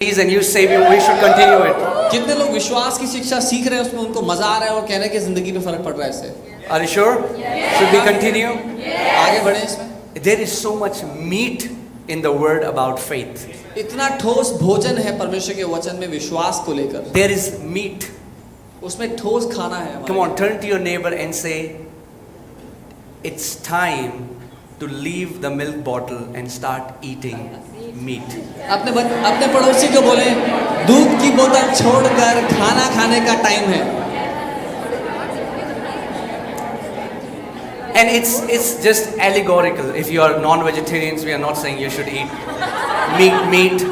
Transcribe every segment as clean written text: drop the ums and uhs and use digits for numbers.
and you say we should continue it. कितने लोग विश्वास की शिक्षा सीख रहे हैं, उसमें उनको मजा आ रहा है और कह रहे हैं कि जिंदगी में फर्क पड़ रहा है इससे। Are you sure? Should we continue? आगे बढ़े इसमें। There is so much meat in the word about faith. इतना ठोस भोजन है परमेश्वर के वचन में विश्वास को लेकर। There is meat. उसमें ठोस खाना है हमारे। Come on, turn to your neighbor and say, it's time to leave the milk bottle and start eating meat. अपने पड़ोसी को बोले, दूध की बोतल छोड़कर खाना खाने का टाइम है। And it's just allegorical. If you are non-vegetarians, we are not saying you should eat meat.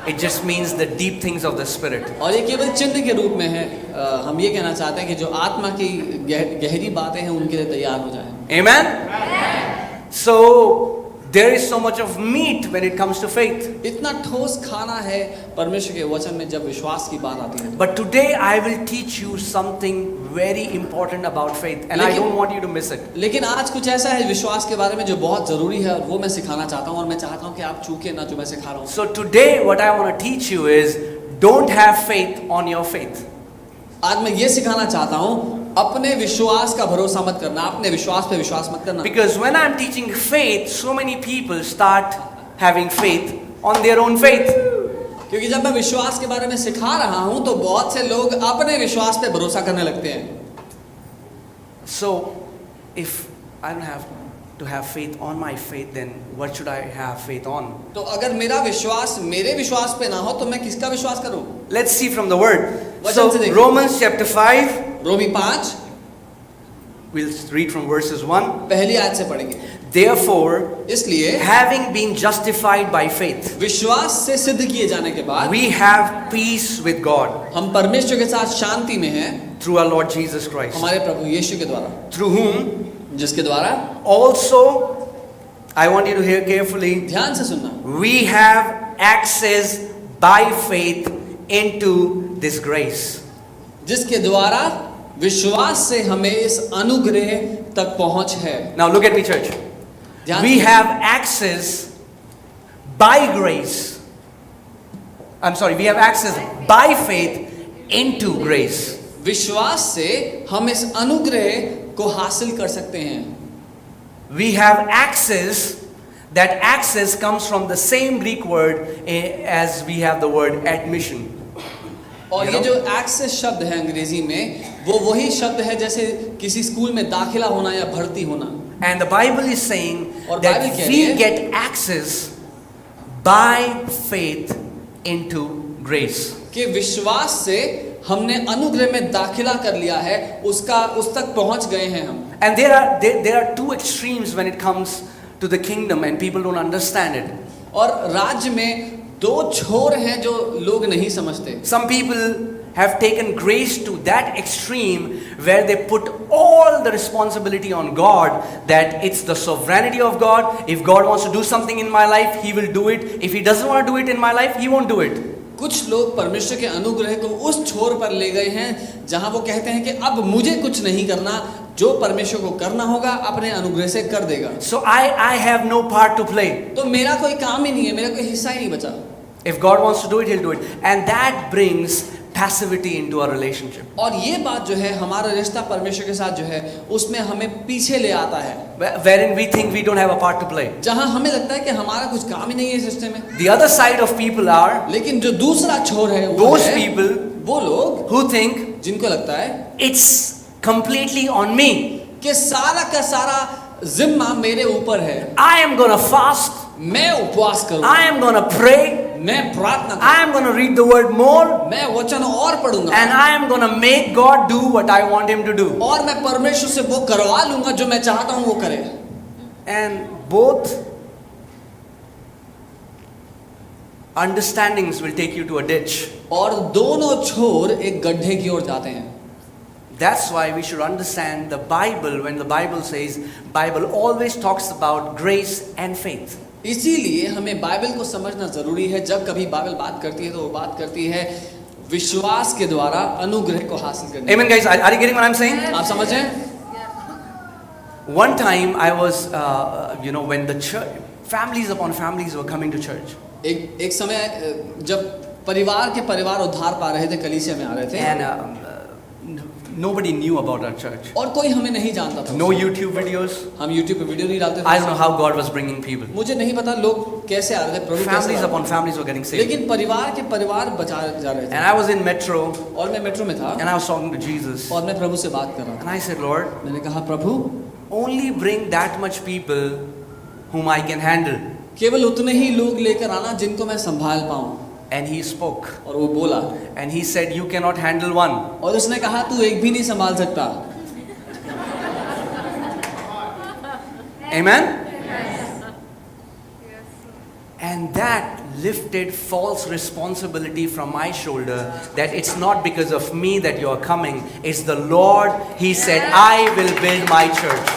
It just means the deep things of the spirit. और ये केवल चिन्ह के रूप में है। हम ये कहना चाहते हैं कि जो आत्मा की गहरी बातें हैं उनके लिए तैयार हो जाएं। Amen. So there is so much of meat when it comes to faith. इतना ठोस खाना है परमेश्वर के वचन में जब विश्वास की बात आती है। But today I will teach you something very important about faith, and I don't want you to miss it. लेकिन आज कुछ ऐसा है विश्वास के बारे में जो बहुत जरूरी है और वो मैं सिखाना चाहता हूँ और मैं चाहता हूँ कि आप चूके ना जो मैं सिखा रहा हूँ। So today what I want to teach you is don't have faith on your faith. आज मैं ये सिखाना चाहता हूँ अपने विश्वास का भरोसा मत करना, अपने विश्वास पे विश्वास मत करना। Because when I'm teaching faith, so many people start having faith on their own faith. क्योंकि जब मैं विश्वास के बारे में सिखा रहा हूँ तो बहुत से लोग अपने विश्वास पे भरोसा करने लगते हैं। So if I don't have to have faith on my faith, then what should I have faith on? तो अगर मेरा विश्वास मेरे विश्वास पे ना हो तो मैं किसका विश्वास करूँ? Let's see from the word. वचन So से देखिए। Romans chapter 5, Romi 5 we'll read from verses 1. पहली आयत से पढ़ेंगे। Therefore, इसलिए having been justified by faith, विश्वास से सिद्ध किए जाने के बाद we have peace with God हम परमेश्वर के साथ शांति में हैं through our Lord Jesus Christ, हमारे प्रभु यीशु के द्वारा, through whom जिसके द्वारा also, I want you to hear carefully, ध्यान से सुनना, we have access by faith into this grace. जिसके द्वारा विश्वास से हमें इस अनुग्रह तक पहुंच है। Now look at me, church. We have access by grace. I'm sorry, we have access by faith into grace. विश्वास से हम इस अनुग्रह को हासिल कर सकते हैं। We have access. That access comes from the same Greek word as we have the word admission. और ये जो एक्सेस शब्द है अंग्रेजी में वो वही शब्द है जैसे किसी स्कूल में दाखिला होना या भर्ती होना। And the Bible is saying और that बाइबल कह रही we है get access by faith into grace. कि विश्वास से हमने अनुग्रह में दाखिला कर लिया है, उसका उस तक पहुंच गए हैं हम। And there are two extremes when it comes to the kingdom, and people don't understand it. और राज्य में दो छोर हैं जो लोग नहीं समझते। Some people have taken grace to that extreme where they put all the responsibility on God, that it's the sovereignty of God. If God wants to do something in my life, He will do it. If He doesn't want to do it in my life, He won't do it. कुछ लोग परमेश्वर के अनुग्रह को उस छोर पर ले गए हैं जहां वो कहते हैं कि अब मुझे कुछ नहीं करना, जो परमेश्वर को करना होगा अपने अनुग्रह से कर देगा। So I have no part to play. तो मेरा कोई काम ही नहीं है, मेरा कोई हिस्सा ही नहीं बचा। If God wants to do it, He'll do it. And that brings passivity into our relationship. और ये बात जो है हमारा रिश्ता परमेश्वर के साथ जो है उसमें हमें पीछे ले आता है, Wherein we think we don't have a part to play. जहां हमें लगता है कि हमारा कुछ काम ही नहीं है इस रिश्ते में। The other side of people are लेकिन जो दूसरा छोर है वो those है people वो लोग who think जिनको लगता है it's completely on me. कि सारा का सारा जिम्मा मेरे ऊपर है। I am gonna fast. मैं उपवास करूंगा, I am gonna pray. मैं प्रार्थना I am going to read the word more, मैं वचन और पढ़ूंगा, and I am going to make God do what I want Him to do. और मैं परमेश्वर से वो करवा लूंगा जो मैं चाहता हूं वो करे। And both understandings will take you to a ditch. और दोनों छोर एक गड्ढे की ओर जाते हैं। That's why we should understand the Bible. When the Bible says, Bible always talks about grace and faith. इसीलिए हमें बाइबल को समझना जरूरी है। जब कभी बाइबल बात करती है तो वो बात करती है विश्वास के द्वारा अनुग्रह को हासिल करने। Amen, guys. Are you getting what I'm saying? आप समझ रहे हैं? One time I was, when the church, families upon families were coming to church. एक समय जब परिवार के परिवार उद्धार पा रहे थे, कलीसिया में आ रहे थे, and nobody knew about our church. और कोई हमें नहीं जानता था. No YouTube videos. हम YouTube पे वीडियो नहीं डालते I थे. don't know how God was bringing people. मुझे नहीं पता लोग कैसे आ रहे थे, प्रभु कैसे Families आ रहे upon families were getting थे. saved. लेकिन परिवार के परिवार बचा जा रहे And थे. I was in metro और मैं मेट्रो में था and I was talking to Jesus. और मैं प्रभु से बात कर रहा था. And I said, Lord, मैंने कहा, प्रभु only bring that much people whom I can handle. केवल उतने ही लोग लेकर आना जिनको मैं संभाल पाऊं. And he spoke. और वो बोला And he said, you cannot handle one. और उसने कहा, तू एक भी नहीं संभाल सकता. Amen? And that lifted false responsibility from my shoulder, that it's not because of me that you are coming, it's the Lord. He said, I will build my church.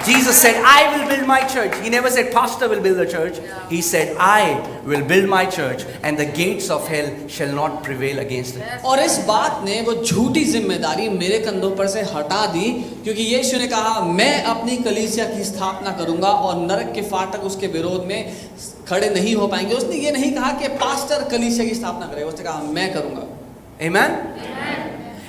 Jesus said, I will build my church. He never said, Pastor will build the church. He said, I will build my church, and the gates of hell shall not prevail against it. और इस बात ने वो झूठी जिम्मेदारी मेरे कंधों पर से हटा दी, क्योंकि यीशु ने कहा, मैं अपनी कलीसिया की स्थापना करूंगा और नरक के फाटक उसके विरोध में खड़े नहीं हो पाएंगे. उसने ये नहीं कहा कि पास्टर कलीसिया की स्थापना करेगा, उसने कहा मैं करूंगा. Amen?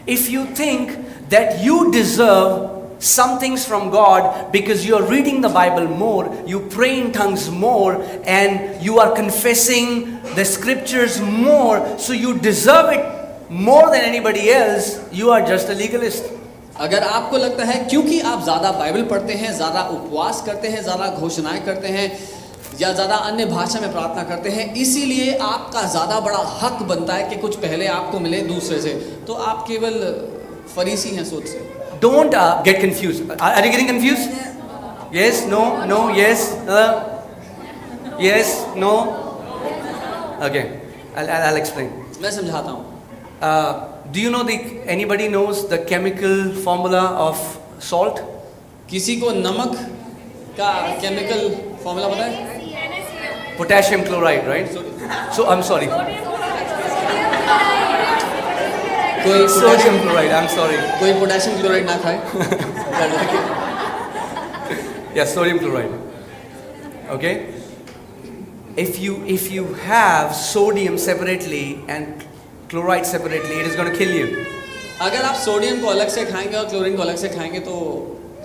If you think that you deserve some things from God because you are reading the Bible more, you pray in tongues more, and you are confessing the scriptures more, so you deserve it more than anybody else, you are just a legalist. अगर आपको लगता है क्योंकि आप ज़्यादा Bible पढ़ते हैं, ज़्यादा उपवास करते हैं, ज़्यादा घोषणाएं करते हैं या ज़्यादा अन्य भाषा में प्रार्थना करते हैं, इसीलिए आपका ज़्यादा बड़ा हक बनता है कि कुछ पहले आपको मिले दूसरे से, तो आप केवल फरीसी हैं सोच से. Don't get confused. Are you getting confused? Yes, no, no, yes, yes, no. Okay, I'll explain. मैं समझाता हूँ. Do you know anybody knows the chemical formula of salt? किसी को नमक का केमिकल फॉर्मूला पता है? Potassium chloride, right? So I'm sorry. कोई Sodium chloride. I'm sorry. कोई पोटेशियम क्लोराइड ना खाए. Yeah, sodium chloride. Okay. If you have sodium separately and chloride separately, it is going to kill you. अगर आप sodium को अलग से खाएंगे और क्लोरीन को अलग से खाएंगे तो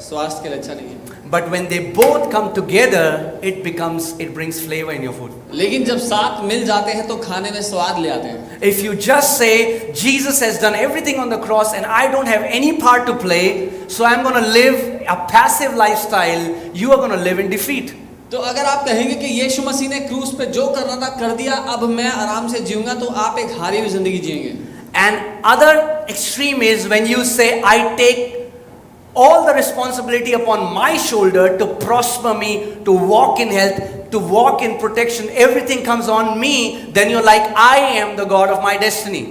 स्वास्थ्य के लिए अच्छा नहीं है. But when they both come together, it brings flavor in your food. लेकिन जब साथ मिल जाते हैं तो खाने में स्वाद ले आते हैं. If you just say, Jesus has done everything on the cross and I don't have any part to play, so I'm going to live a passive lifestyle, you are going to live in defeat. तो अगर आप कहेंगे कि यीशु मसीह ने क्रूस पे जो करना था कर दिया, अब मैं आराम से जीऊंगा, तो आप एक हारी हुई जिंदगी जिएंगे. And other extreme is when you say, I take all the responsibility upon my shoulder to prosper me, to walk in health, to walk in protection, everything comes on me, then you're like, I am the God of my destiny.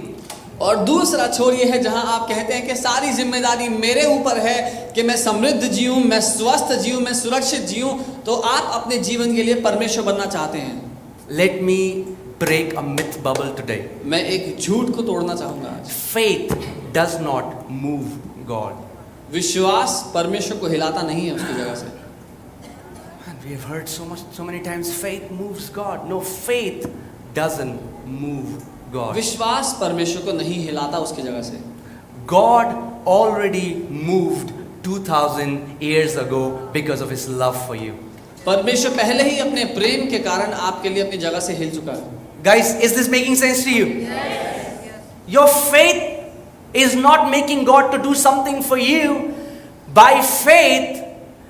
और दूसरा छोर ये है जहां आप कहते हैं कि सारी जिम्मेदारी मेरे ऊपर है कि मैं समृद्ध जीऊं, मैं स्वस्थ जीऊं, मैं सुरक्षित जीऊं, तो आप अपने जीवन के लिए परमेश्वर बनना चाहते हैं. Let me break a myth bubble today. मैं एक झूठ को तोड़ना चाहूंगा आज. Faith does not move God. विश्वास परमेश्वर को हिलाता नहीं है उसकी जगह से. And we have heard so many times, faith moves God. No, faith doesn't move God. विश्वास परमेश्वर को नहीं हिलाता उसकी जगह से. God already moved 2000 years ago because of his love for you. परमेश्वर पहले ही अपने प्रेम के कारण आपके लिए अपनी जगह से हिल चुका है. Guys, is this making sense to you? Yes. Your faith is not making God to do something for you. By faith,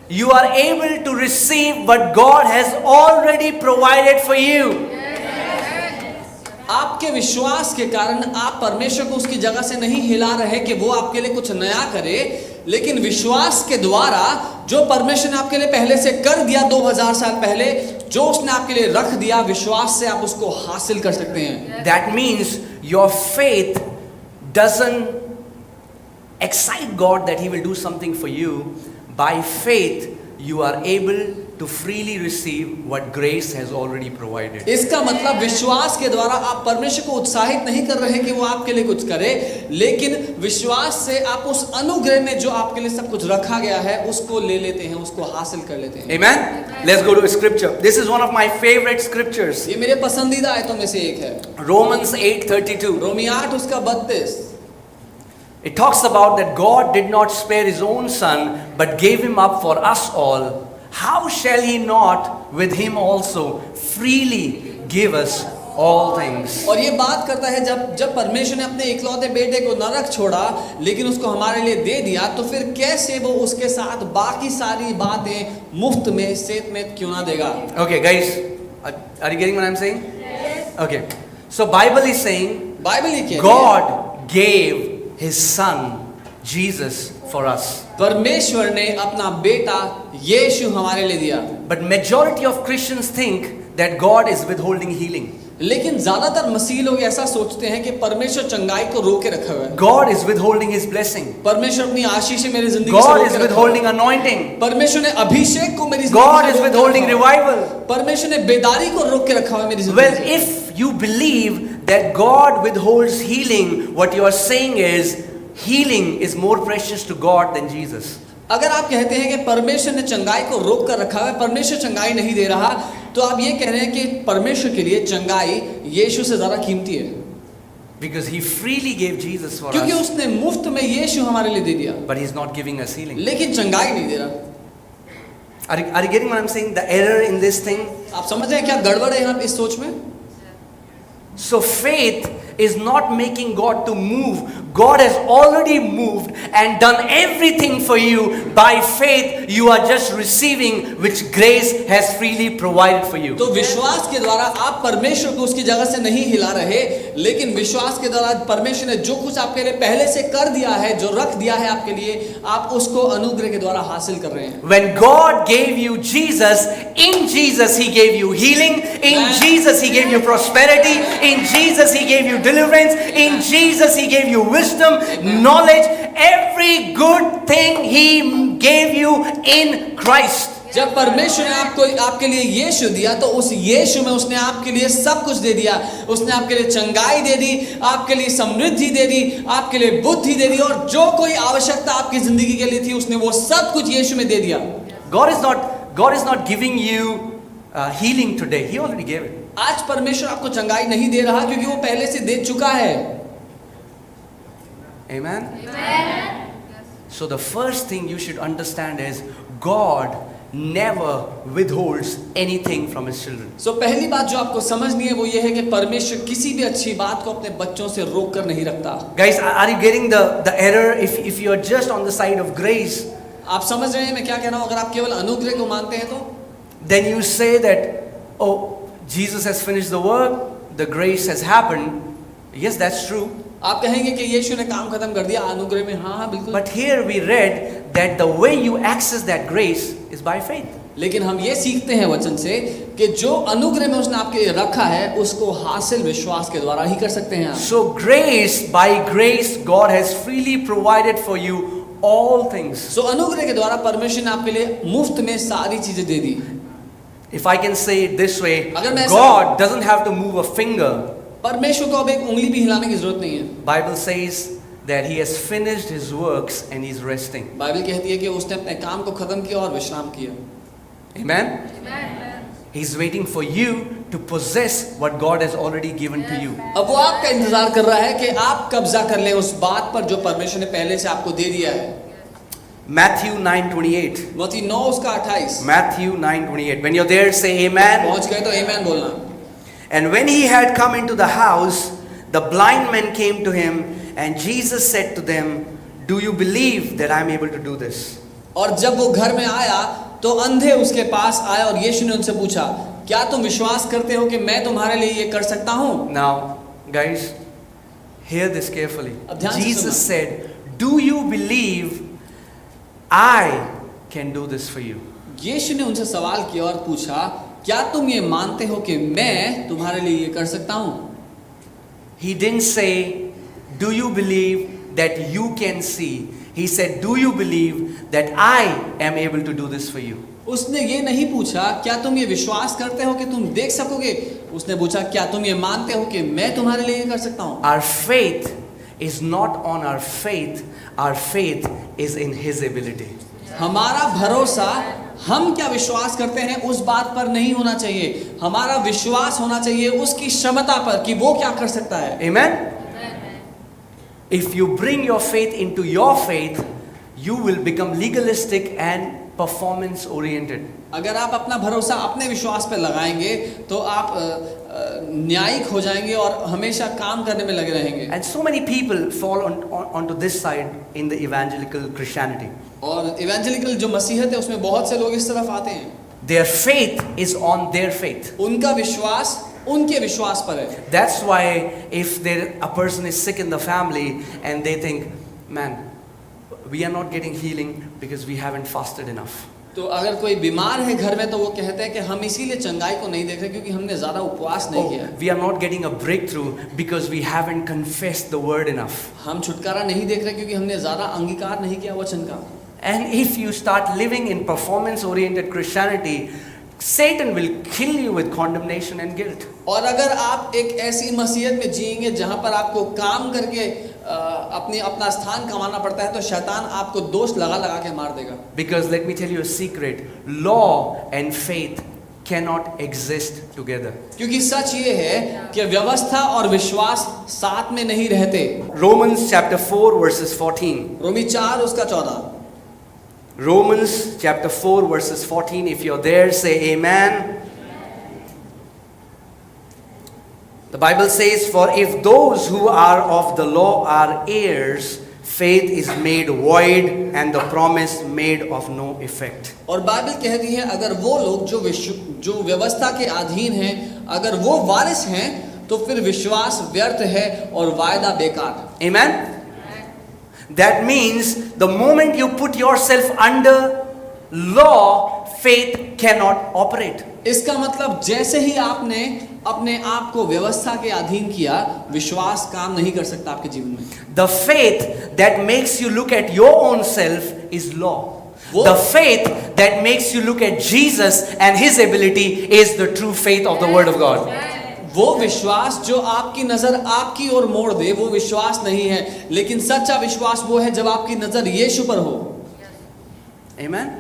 you are able to receive what God has already provided for you. आपके विश्वास के कारण आप परमेश्वर को उसकी जगह से नहीं हिला रहे कि वो आपके लिए कुछ नया करे, लेकिन विश्वास के द्वारा जो परमेश्वर ने आपके लिए पहले से कर दिया 2000 साल पहले, जो उसने आपके लिए रख दिया, विश्वास से आप उसको हासिल कर सकते हैं. That means your faith doesn't excite God that he will do something for you. By faith, you are able to freely receive what grace has already provided. इसका मतलब विश्वास के द्वारा आप परमेश्वर को उत्साहित नहीं कर रहे हैं कि वो आपके लिए कुछ करे, लेकिन विश्वास से आप उस अनुग्रह में जो आपके लिए सब कुछ रखा गया है उसको ले लेते हैं, उसको हासिल कर लेते हैं। Amen? Let's go to a scripture. This is one of my favorite scriptures. ये मेरे पसंदीदा आयतों में से एक है, Romans 8:32. रोमी 8 उसका 32। It talks about that God did not spare his own son, but gave him up for us all. How shall he not with him also freely give us all things? और ये बात करता है जब परमेश्वर ने अपने इकलौते बेटे को न रख छोड़ा लेकिन उसको हमारे लिए दे दिया, तो फिर कैसे वो उसके साथ बाकी सारी बातें मुफ्त में सेत में क्यों ना देगा। Okay, guys, are you getting what I'm saying? Yes. Okay. So Bible is saying Bible ये कहती है God gave his son Jesus for us. परमेश्वर ने अपना बेटा यीशु हमारे लिए दिया। But majority of Christians think that God is withholding healing. लेकिन ज्यादातर मसीह लोग ऐसा सोचते हैं कि परमेश्वर चंगाई को रोके रखा हुआ है, God is withholding his blessing. परमेश्वर अपनी आशीष मेरी जिंदगी से God रोके is रखा हुआ withholding है। anointing. परमेश्वर ने अभिषेक को मेरी जिंदगी God से is रोके withholding रखा हुआ है। revival. परमेश्वर ने बेदारी को रोक के रखा हुआ है मेरी जिंदगी Well, से। if you believe that God withholds healing, what you are saying is healing is more precious to God than Jesus. अगर आप कहते हैं कि परमेश्वर ने चंगाई को रोक कर रखा है, परमेश्वर चंगाई नहीं दे रहा, तो आप ये कह रहे हैं कि परमेश्वर के लिए चंगाई यीशु से ज्यादा कीमती है, Because he freely gave Jesus for क्योंकि us, उसने मुफ्त में यीशु हमारे लिए दे दिया, but he's not giving us healing. लेकिन चंगाई नहीं दे रहा। Are you getting what I'm saying? The error in this thing? आप समझ रहे हैं क्या गड़बड़ है यहाँ इस सोच में? So faith is not making God to move. God has already moved and done everything for you. By faith, you are just receiving which grace has freely provided for you. तो विश्वास के द्वारा आप परमेश्वर को उसकी जगह से नहीं हिला रहे, लेकिन विश्वास के द्वारा परमेश्वर ने जो कुछ आपके लिए पहले से कर दिया है, जो रख दिया है आपके लिए, आप उसको अनुग्रह के द्वारा हासिल कर रहे हैं। When God gave you Jesus, in Jesus He gave you healing, in Jesus He gave you prosperity, in Jesus He gave you deliverance, in Jesus He gave you wisdom, knowledge, every good thing He gave you in Christ. जब परमेश्वर ने आपको आपके लिए यीशु दिया, तो उस यीशु में उसने आपके लिए सब कुछ दे दिया। उसने आपके लिए चंगाई दे दी, आपके लिए समृद्धि दे दी, आपके लिए बुद्धि दे दी, और जो कोई आवश्यकता आपकी जिंदगी के लिए थी उसने वो सब कुछ यीशु में दे दिया। God is not giving you healing today. He already gave it. आज परमेश्वर आपको चंगाई नहीं दे रहा क्योंकि वो पहले से दे चुका है। Amen? So the first thing you should understand is God never withholds anything from his children. So पहली बात जो आपको समझनी है वो ये है कि परमेश्वर किसी भी अच्छी बात को अपने बच्चों से रोक कर नहीं रखता। Guys, are you getting the error? If you are just on the side of grace, आप समझ रहे हैं मैं क्या कह रहा हूँ? अगर आप केवल अनुग्रह को मानते हैं तो then you say that, oh, Jesus has finished the work, the grace has happened. Yes, that's true. आप कहेंगे कि यीशु ने काम खत्म कर दिया अनुग्रह में। हाँ हाँ बिल्कुल। But here we read that the way you access that grace is by faith. लेकिन हम ये सीखते हैं वचन से कि जो अनुग्रह में उसने आपके लिए रखा है उसको हासिल विश्वास के द्वारा ही कर सकते हैं आप। So by grace, God has freely provided for you all things. So अनुग्रह के द्वारा परमेश्वर ने आपके लिए मुफ्त में सारी चीजें दे दी। If I can say it this way, अगर मैं God doesn't have to move a finger. परमेश्वर को अब एक उंगली भी हिलाने की जरूरत नहीं है। Bible says that he has finished his works and he's resting. Bible कहती है कि उसने अपने काम को खत्म किया और विश्राम किया। Amen? He's waiting for you to possess what God has already given to you. अब वो आपका इंतजार कर रहा है कि आप कब्जा कर ले उस बात पर जो परमेश्वर ने पहले से आपको दे दिया है। Matthew 9:28. मत्ती 9 उसका 28। Matthew 9:28. When you're there, say amen. पहुंच गए तो आमीन बोलना। And when he had come into the house, the blind men came to him, and Jesus said to them, "Do you believe that I am able to do this?" और जब वो घर में आया तो अंधे उसके पास आए और यीशु ने उनसे पूछा, क्या तुम विश्वास करते हो कि मैं तुम्हारे लिए ये कर सकता हूँ? Now, guys, hear this carefully. अब ध्यान से Jesus सुनना। said, "Do you believe I can do this for you?" यीशु ने उनसे सवाल किया और पूछा, क्या तुम ये मानते हो कि मैं तुम्हारे लिए ये कर सकता हूँ? He didn't say, "Do you believe that you can see?" He said, "Do you believe that I am able to do this for you?" उसने ये नहीं पूछा क्या तुम ये विश्वास करते हो कि तुम देख सकोगे, उसने पूछा क्या तुम ये मानते हो कि मैं तुम्हारे लिए ये कर सकता हूँ। Our faith is not on our faith is in His ability. हमारा भरोसा हम क्या विश्वास करते हैं उस बात पर नहीं होना चाहिए, हमारा विश्वास होना चाहिए उसकी क्षमता पर कि वो क्या कर सकता है। Amen? If you bring your faith into your faith, you will become legalistic and performance oriented. अगर आप अपना भरोसा अपने विश्वास पर लगाएंगे तो आप न्यायिक हो जाएंगे और हमेशा काम करने में लगे रहेंगे। And so many people fall onto this side in the evangelical Christianity. और इवेंजेलिकल जो मसीहत है उसमें बहुत से लोग इस तरफ आते हैं, Their faith is on their faith. उनका विश्वास उनके विश्वास पर है। That's why if a person is sick in the family and they think, man, we are not getting healing because we haven't fasted enough. तो अगर कोई बीमार है घर में तो वो कहते हैं कि हम इसीलिए चंगाई को नहीं देख रहे क्योंकि हमने ज्यादा उपवास नहीं किया। We are not getting a breakthrough because we haven't confessed the word enough. हम छुटकारा नहीं देख रहे क्योंकि हमने ज्यादा अंगीकार नहीं किया वचन का। And if you start living in performance oriented Christianity, Satan will kill you with condemnation and guilt. और अगर आप एक ऐसी मसीहत में जिएंगे जहां पर आपको काम करके अपना स्थान कमाना पड़ता है तो शैतान आपको दोष लगा लगा के मार देगा। Because let me tell you a secret, law and faith cannot exist together. क्योंकि सच ये है कि व्यवस्था और विश्वास साथ में नहीं रहते। Romans chapter 4 verses 14. रोमी 4 उसका 14। Romans chapter 4 verses 14. If you're there, say amen. The Bible says, for if those who are of the law are heirs, faith is made void and the promise made of no effect. और Bible कहती है अगर वो लोग जो व्यवस्था के अधीन हैं, अगर वो वारिस हैं तो फिर विश्वास व्यर्थ है और वायदा बेकार। Amen? That means the moment you put yourself under law, faith cannot operate. इसका मतलब जैसे ही आपने अपने आप को व्यवस्था के अधीन किया, विश्वास काम नहीं कर सकता आपके जीवन में। The faith that makes you look at your own self is law. The faith that makes you look at Jesus and His ability is the true faith of the Word of God. वो विश्वास जो आपकी नजर आपकी ओर मोड़ दे वो विश्वास नहीं है, लेकिन सच्चा विश्वास वो है जब आपकी नजर यीशु पर हो। Amen?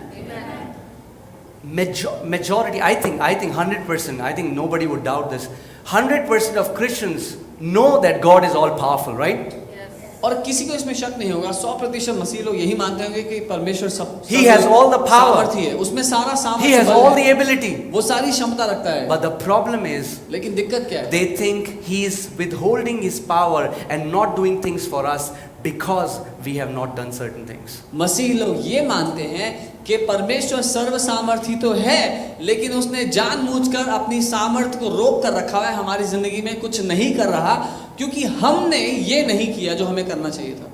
Majority, I think 100%, I think nobody would doubt this. 100% of Christians know that God is all powerful, right? और किसी को इसमें शक नहीं होगा, 100% मसीह लोग यही मानते होंगे कि परमेश्वर सब He has all the power. सामर्थी है, उसमें सारा He सामर्थ्य has all the ability. वो सारी क्षमता रखता है। But the problem is, लेकिन दिक्कत क्या है? they think He is withholding His power and not doing things for us because we have not done certain things. मसीह लोग ये मानते हैं कि परमेश्वर सर्व सामर्थी तो है, लेकिन उसने जानबूझकर अपनी सामर्थ्य को रोक कर रखा है, हमारी जिंदगी में कुछ नहीं कर रहा क्योंकि हमने ये नहीं किया जो हमें करना चाहिए था।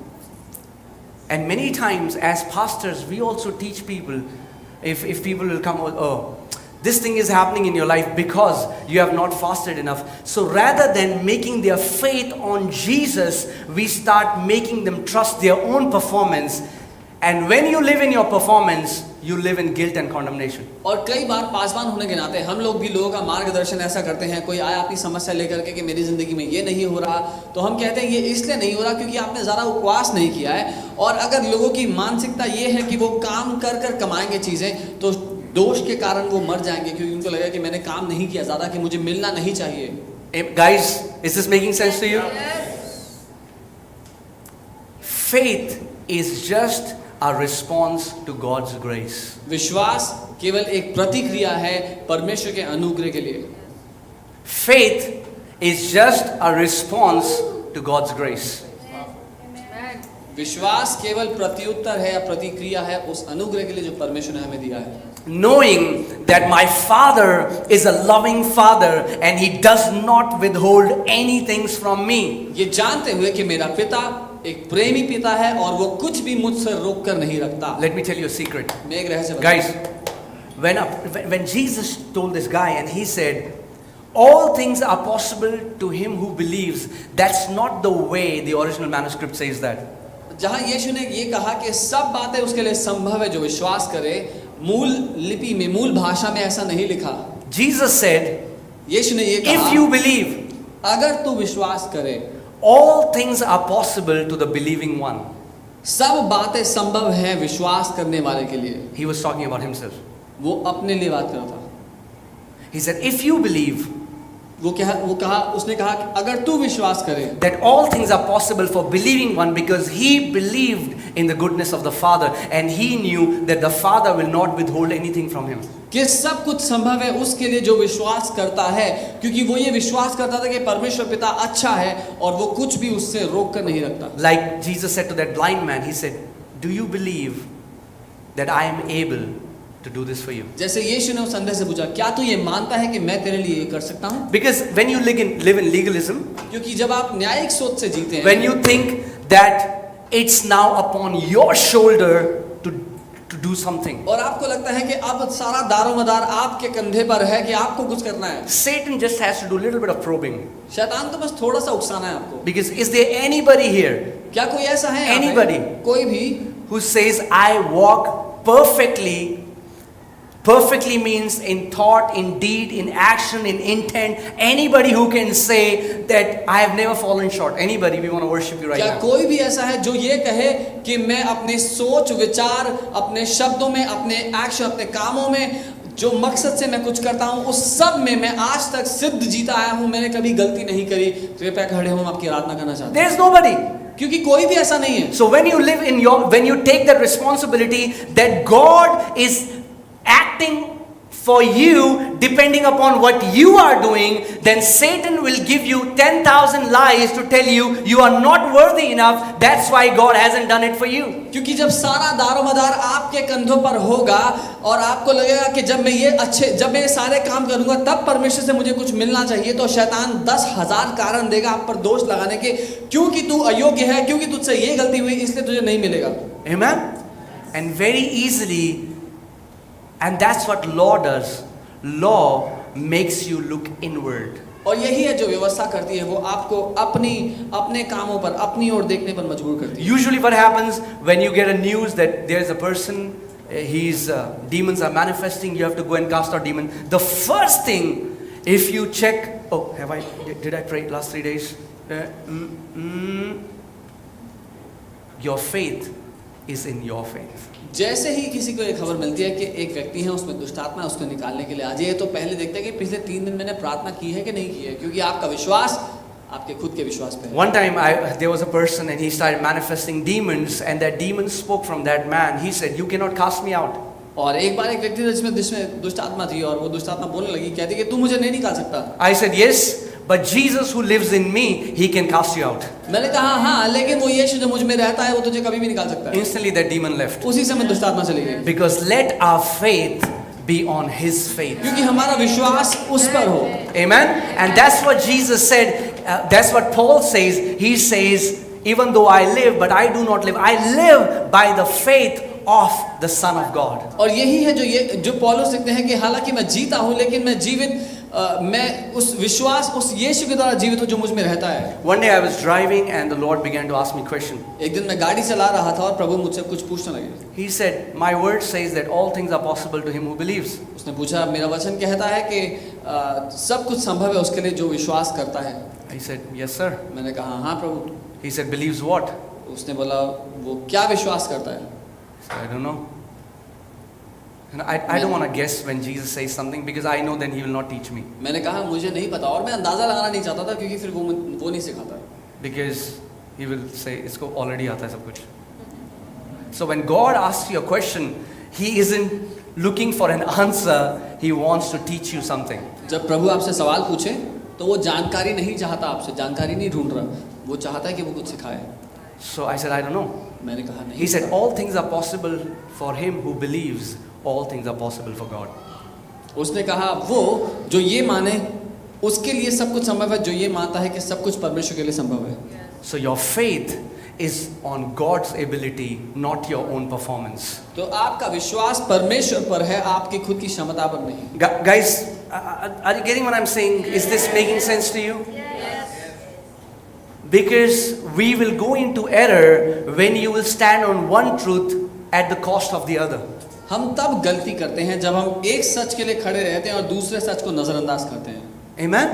And many times as pastors we also teach people, if people will come, oh, this thing is happening in your life because you have not fasted enough. So rather than making their faith on Jesus, we start making them trust their own performance. And when you live in your performance, you live in guilt and condemnation. और कई बार पासवान होने के नाते हम लोग भी लोगों का मार्गदर्शन ऐसा करते हैं, कोई आया अपनी समस्या लेकर के कि मेरी ज़िंदगी में ये नहीं हो रहा, तो हम कहते हैं ये इसलिए नहीं हो रहा क्योंकि आपने ज़्यादा उपवास नहीं किया है। और अगर लोगों की मानसिकता ये है कि वो काम कर कर कमाएंगे चीज़ें, तो दोष के कारण वो मर जाएंगे क्योंकि उनको लगेगा कि मैंने काम नहीं किया ज़्यादा, कि मुझे मिलना नहीं चाहिए। Guys, is this making sense to you? Faith is just a response to God's grace. विश्वास केवल एक प्रतिक्रिया है परमेश्वर के अनुग्रह के लिए। Faith is just a response to God's grace. विश्वास केवल प्रत्युत्तर है या प्रतिक्रिया है उस अनुग्रह के लिए जो परमेश्वर ने हमें दिया है। Knowing that my Father is a loving Father and He does not withhold anything from me. ये जानते हुए कि मेरा पिता एक प्रेमी पिता है और वो कुछ भी मुझसे रोक कर नहीं रखता। Let me tell you a secret. मैं एक रहस्य बताऊं। Guys, when Jesus told this guy and he said, all things are possible to him who believes, that's not the way the original manuscript says that. जहाँ यीशु ने ये कहा कि सब बातें उसके लिए संभव है जो विश्वास करे, मूल लिपि में, मूल भाषा में ऐसा नहीं लिखा। Jesus said, यीशु ने ये if कहा, you believe, अगर तू विश्वास करे, all things are possible to the believing one. सब बातें संभव है विश्वास करने वाले के लिए। He was talking about himself. वो अपने लिए बात कर रहा था। He said, if you believe उसने कहा कि अगर तू विश्वास करे, that all things are possible for believing one, because he believed in the goodness of the Father and he knew that the Father will not withhold anything from him. कि सब कुछ संभव है उसके लिए जो विश्वास करता है, क्योंकि वो ये विश्वास करता था कि परमेश्वर पिता अच्छा है और वो कुछ भी उससे रोक कर नहीं रखता। Like Jesus said to that blind man, he said, do you believe that I am able to do this for you? जैसे यीशु ने उस अंधे से पूछा, क्या तू ये मानता है कि मैं तेरे लिए ये कर सकता हूँ? Because when you live in legalism, क्योंकि जब आप न्यायिक सोच से जीते हैं, when you think that it's now upon your shoulder to do something, और आपको लगता है कि अब सारा दारोमदार आपके कंधे पर है कि आपको कुछ करना है, Satan just has to do a little bit of probing. शैतान तो बस थोड़ा सा उकसाना है आपको। Because is there anybody here क्या कोई ऐसा है यहाँ पे? Anybody? कोई भी who says, I walk perfectly? Perfectly means in thought, in deed, in action, in intent. Anybody who can say that I have never fallen short. Anybody, we want to worship you right क्या now. कोई भी ऐसा है जो ये कहे कि मैं अपने सोच विचार, अपने शब्दों में, अपने एक्शन, अपने कामों में, जो मकसद से मैं कुछ करता हूँ उस सब में मैं आज तक सिद्ध जीता आया हूँ, मैंने कभी गलती नहीं करी। कृपया खड़े हो, हम आपकी आराधना करना चाहते हैं। There's nobody. क्योंकि कोई भी ऐसा नहीं है। So when you take that responsibility that God is acting for you depending upon what you are doing, then Satan will give you 10,000 lies to tell you you are not worthy enough. That's why God hasn't done it for you. क्योंकि जब सारा दारोमदार आपके कंधों पर होगा और आपको लगेगा कि जब मैं ये सारे काम करूंगा तब परमेश्वर से मुझे कुछ मिलना चाहिए, तो शैतान 10,000 कारण देगा आप पर दोष लगाने के, क्योंकि तू अयोग्य है, क्योंकि तुझसे ये गलती हुई इसलिए तुझे नहीं मिलेगा। Amen? And very easily, and that's what law does. Law makes you look inward. और यही है जो व्यवस्था करती है, वो आपको अपने कामों पर, अपनी ओर देखने पर मजबूर करती है। Usually what happens when you get a news that there is a person, demons are manifesting, you have to go and cast out demon. The first thing, if you check, did I pray last 3 days? Your faith is in your faith. जैसे ही किसी को एक खबर मिलती है कि एक व्यक्ति है उसमें दुष्ट आत्मा है, उसको निकालने के लिए आ जाइए, तो पहले देखते हैं कि पिछले 3 दिन मैंने प्रार्थना की है कि नहीं की है, क्योंकि आपका विश्वास आपके खुद के विश्वास पे है। One time there was a person and he started manifesting demons, and that demon spoke from that man. He said, you cannot cast me out. और एक बार एक व्यक्ति था जिसमें दुष्ट आत्मा थी, और वो दुष्ट आत्मा बोलने लगी, कहती कि तू मुझे नहीं निकाल सकता। I said, yes, but Jesus who lives in me, he can cast you out. मैंने कहा हाँ, लेकिन वो यीशु जो मुझ में रहता है वो तुझे कभी भी निकाल सकता है। Instantly that demon left. उसी समय दुष्ट आत्मा चली गई। Because let our faith be on his faith. क्योंकि हमारा विश्वास उस पर हो। Amen? And that's what Jesus said. That's what Paul says. He says, even though I live, but I do not live. I live by the faith of the Son of God. और यही है जो पौलुस लिखते हैं कि हालांकि मैं जीता हूँ, लेकिन मैं उस विश्वास, उस यीशु के द्वारा जीवित हूँ जो मुझ में रहता है। One day I was driving and the Lord began to ask me question. एक दिन मैं गाड़ी चला रहा था और प्रभु मुझसे कुछ पूछने लगे। He said, my word says that all things are possible to him who believes. उसने पूछा, मेरा वचन कहता है कि सब कुछ संभव है उसके लिए जो विश्वास करता है। I said, yes sir. मैंने कहा हाँ प्रभु। He said, believes what? उसने बोला, वो क्या विश्वास करता है? I don't know. And I don't want to guess when Jesus says something, because I know then he will not teach me. मैंने कहा मुझे नहीं पता, और मैं अंदाजा लगाना नहीं चाहता था क्योंकि फिर वो नहीं सिखाता। Because he will say, इसको already आता है सब कुछ. So when God asks you a question, he isn't looking for an answer, he wants to teach you something. जब प्रभु आपसे सवाल पूछे तो वो जानकारी नहीं चाहता, आपसे जानकारी नहीं ढूंढ रहा, वो चाहता है कि वो कुछ सिखाए। So I said, I don't know. मैंने कहा नहीं। He said, all things are possible for him who believes. All things are possible for God. उसने कहा वो जो ये माने उसके लिए सब कुछ संभव है, जो ये मानता है कि सब कुछ परमेश्वर के लिए संभव है। So your faith is on God's ability, not your own performance. तो आपका विश्वास परमेश्वर पर है, आपकी खुद की क्षमता पर नहीं। Guys, are you getting what I'm saying? Is this making sense to you? Yes. Because we will go into error when you will stand on one truth at the cost of the other. हम तब गलती करते हैं जब हम एक सच के लिए खड़े रहते हैं और दूसरे सच को नजरअंदाज करते हैं. Amen?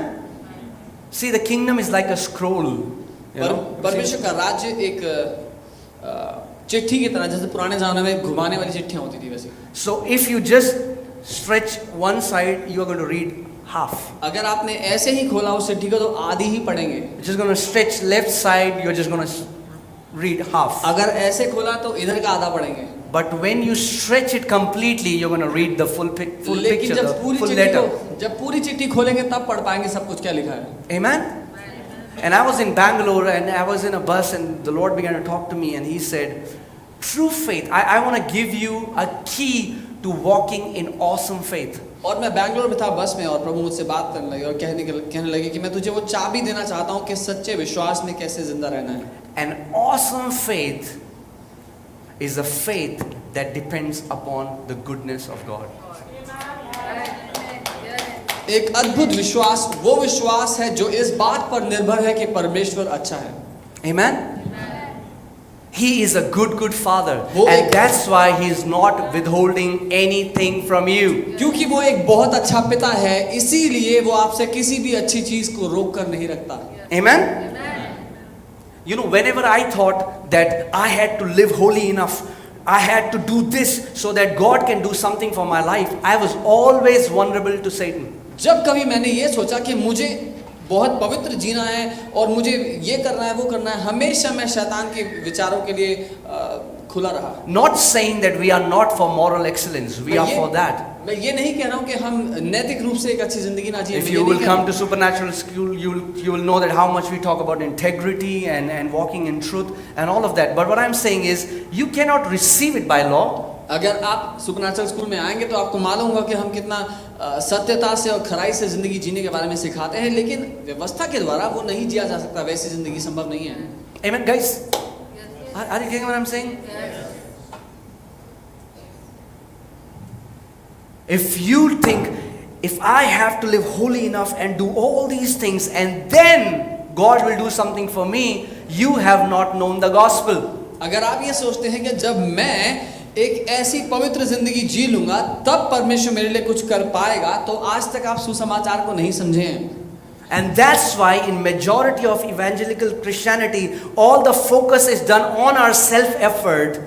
See, the kingdom is like a scroll. You know? परमेश्वर का राज्य एक चिट्ठी की तरह, जैसे पुराने ज़माने में घुमाने वाली चिट्ठियाँ होती थी वैसे. So if you just stretch one side, you are going to read half. अगर आपने ऐसे ही खोला उस चिट्ठी को तो आधी ही पढ़ेंगे. You're just going to stretch left side, you're just going to read half. अगर ऐसे खोला तो इधर का आधा पढ़ेंगे. But when you stretch it completely, you're going to read the full लेकिन picture, जब पूरी चिट्ठी खोलेंगे तब पढ़ पाएंगे सब कुछ क्या लिखा है. Amen? And I was in Bangalore and I was in a bus and the Lord began to talk to me and He said, true faith, I want to give you a key to walking in awesome faith. और मैं बैंगलोर में था बस में और प्रभु मुझसे बात करने लगे और कहने लगे कि मैं तुझे वो चाबी देना चाहता हूँ कि सच्चे विश्वास में कैसे जिंदा रहना है. An awesome faith is a faith that depends upon the goodness of God. एक अद्भुत विश्वास वो विश्वास है जो इस बात पर निर्भर है कि परमेश्वर अच्छा है. Amen? He is a good father वो and एक- that's why He is not withholding anything from you. क्योंकि वो एक बहुत अच्छा पिता है, इसीलिए वो आपसे किसी भी अच्छी चीज को रोक कर नहीं रखता. Amen? You know, whenever I thought that I had to live holy enough, I had to do this so that God can do something for my life, I was always vulnerable to Satan. जब कभी मैंने ये सोचा कि मुझे बहुत पवित्र जीना है और मुझे ये करना है वो करना है, हमेशा मैं शैतान के विचारों के लिए खुला रहा. Not saying that we are not for moral excellence, we are for that. मैं ये नहीं कह रहा हूँ कि हम नैतिक रूप से एक अच्छी जिंदगी ना जिए. If you will come to supernatural school, you will know that how much we talk about integrity and walking in truth and all of that. But what I'm saying is, you cannot receive it by law. अगर आप supernatural school में आएंगे तो आपको मालूम होगा कि हम कितना सत्यता से और खराई से जिंदगी जीने के बारे में सिखाते हैं, लेकिन व्यवस्था के द्वारा वो नहीं जिया जा सकता. वैसी जिंदगी संभव नहीं है. Amen, guys? Are you getting what I'm saying? If you think, if I have to live holy enough and do all these things and then God will do something for me, you have not known the gospel. अगर आप ये सोचते हैं कि जब मैं एक ऐसी पवित्र जिंदगी जी लूंगा तब परमेश्वर मेरे लिए कुछ कर पाएगा, तो आज तक आप सुसमाचार को नहीं समझे हैं. And that's why in majority of evangelical Christianity, all the focus is done on our self-effort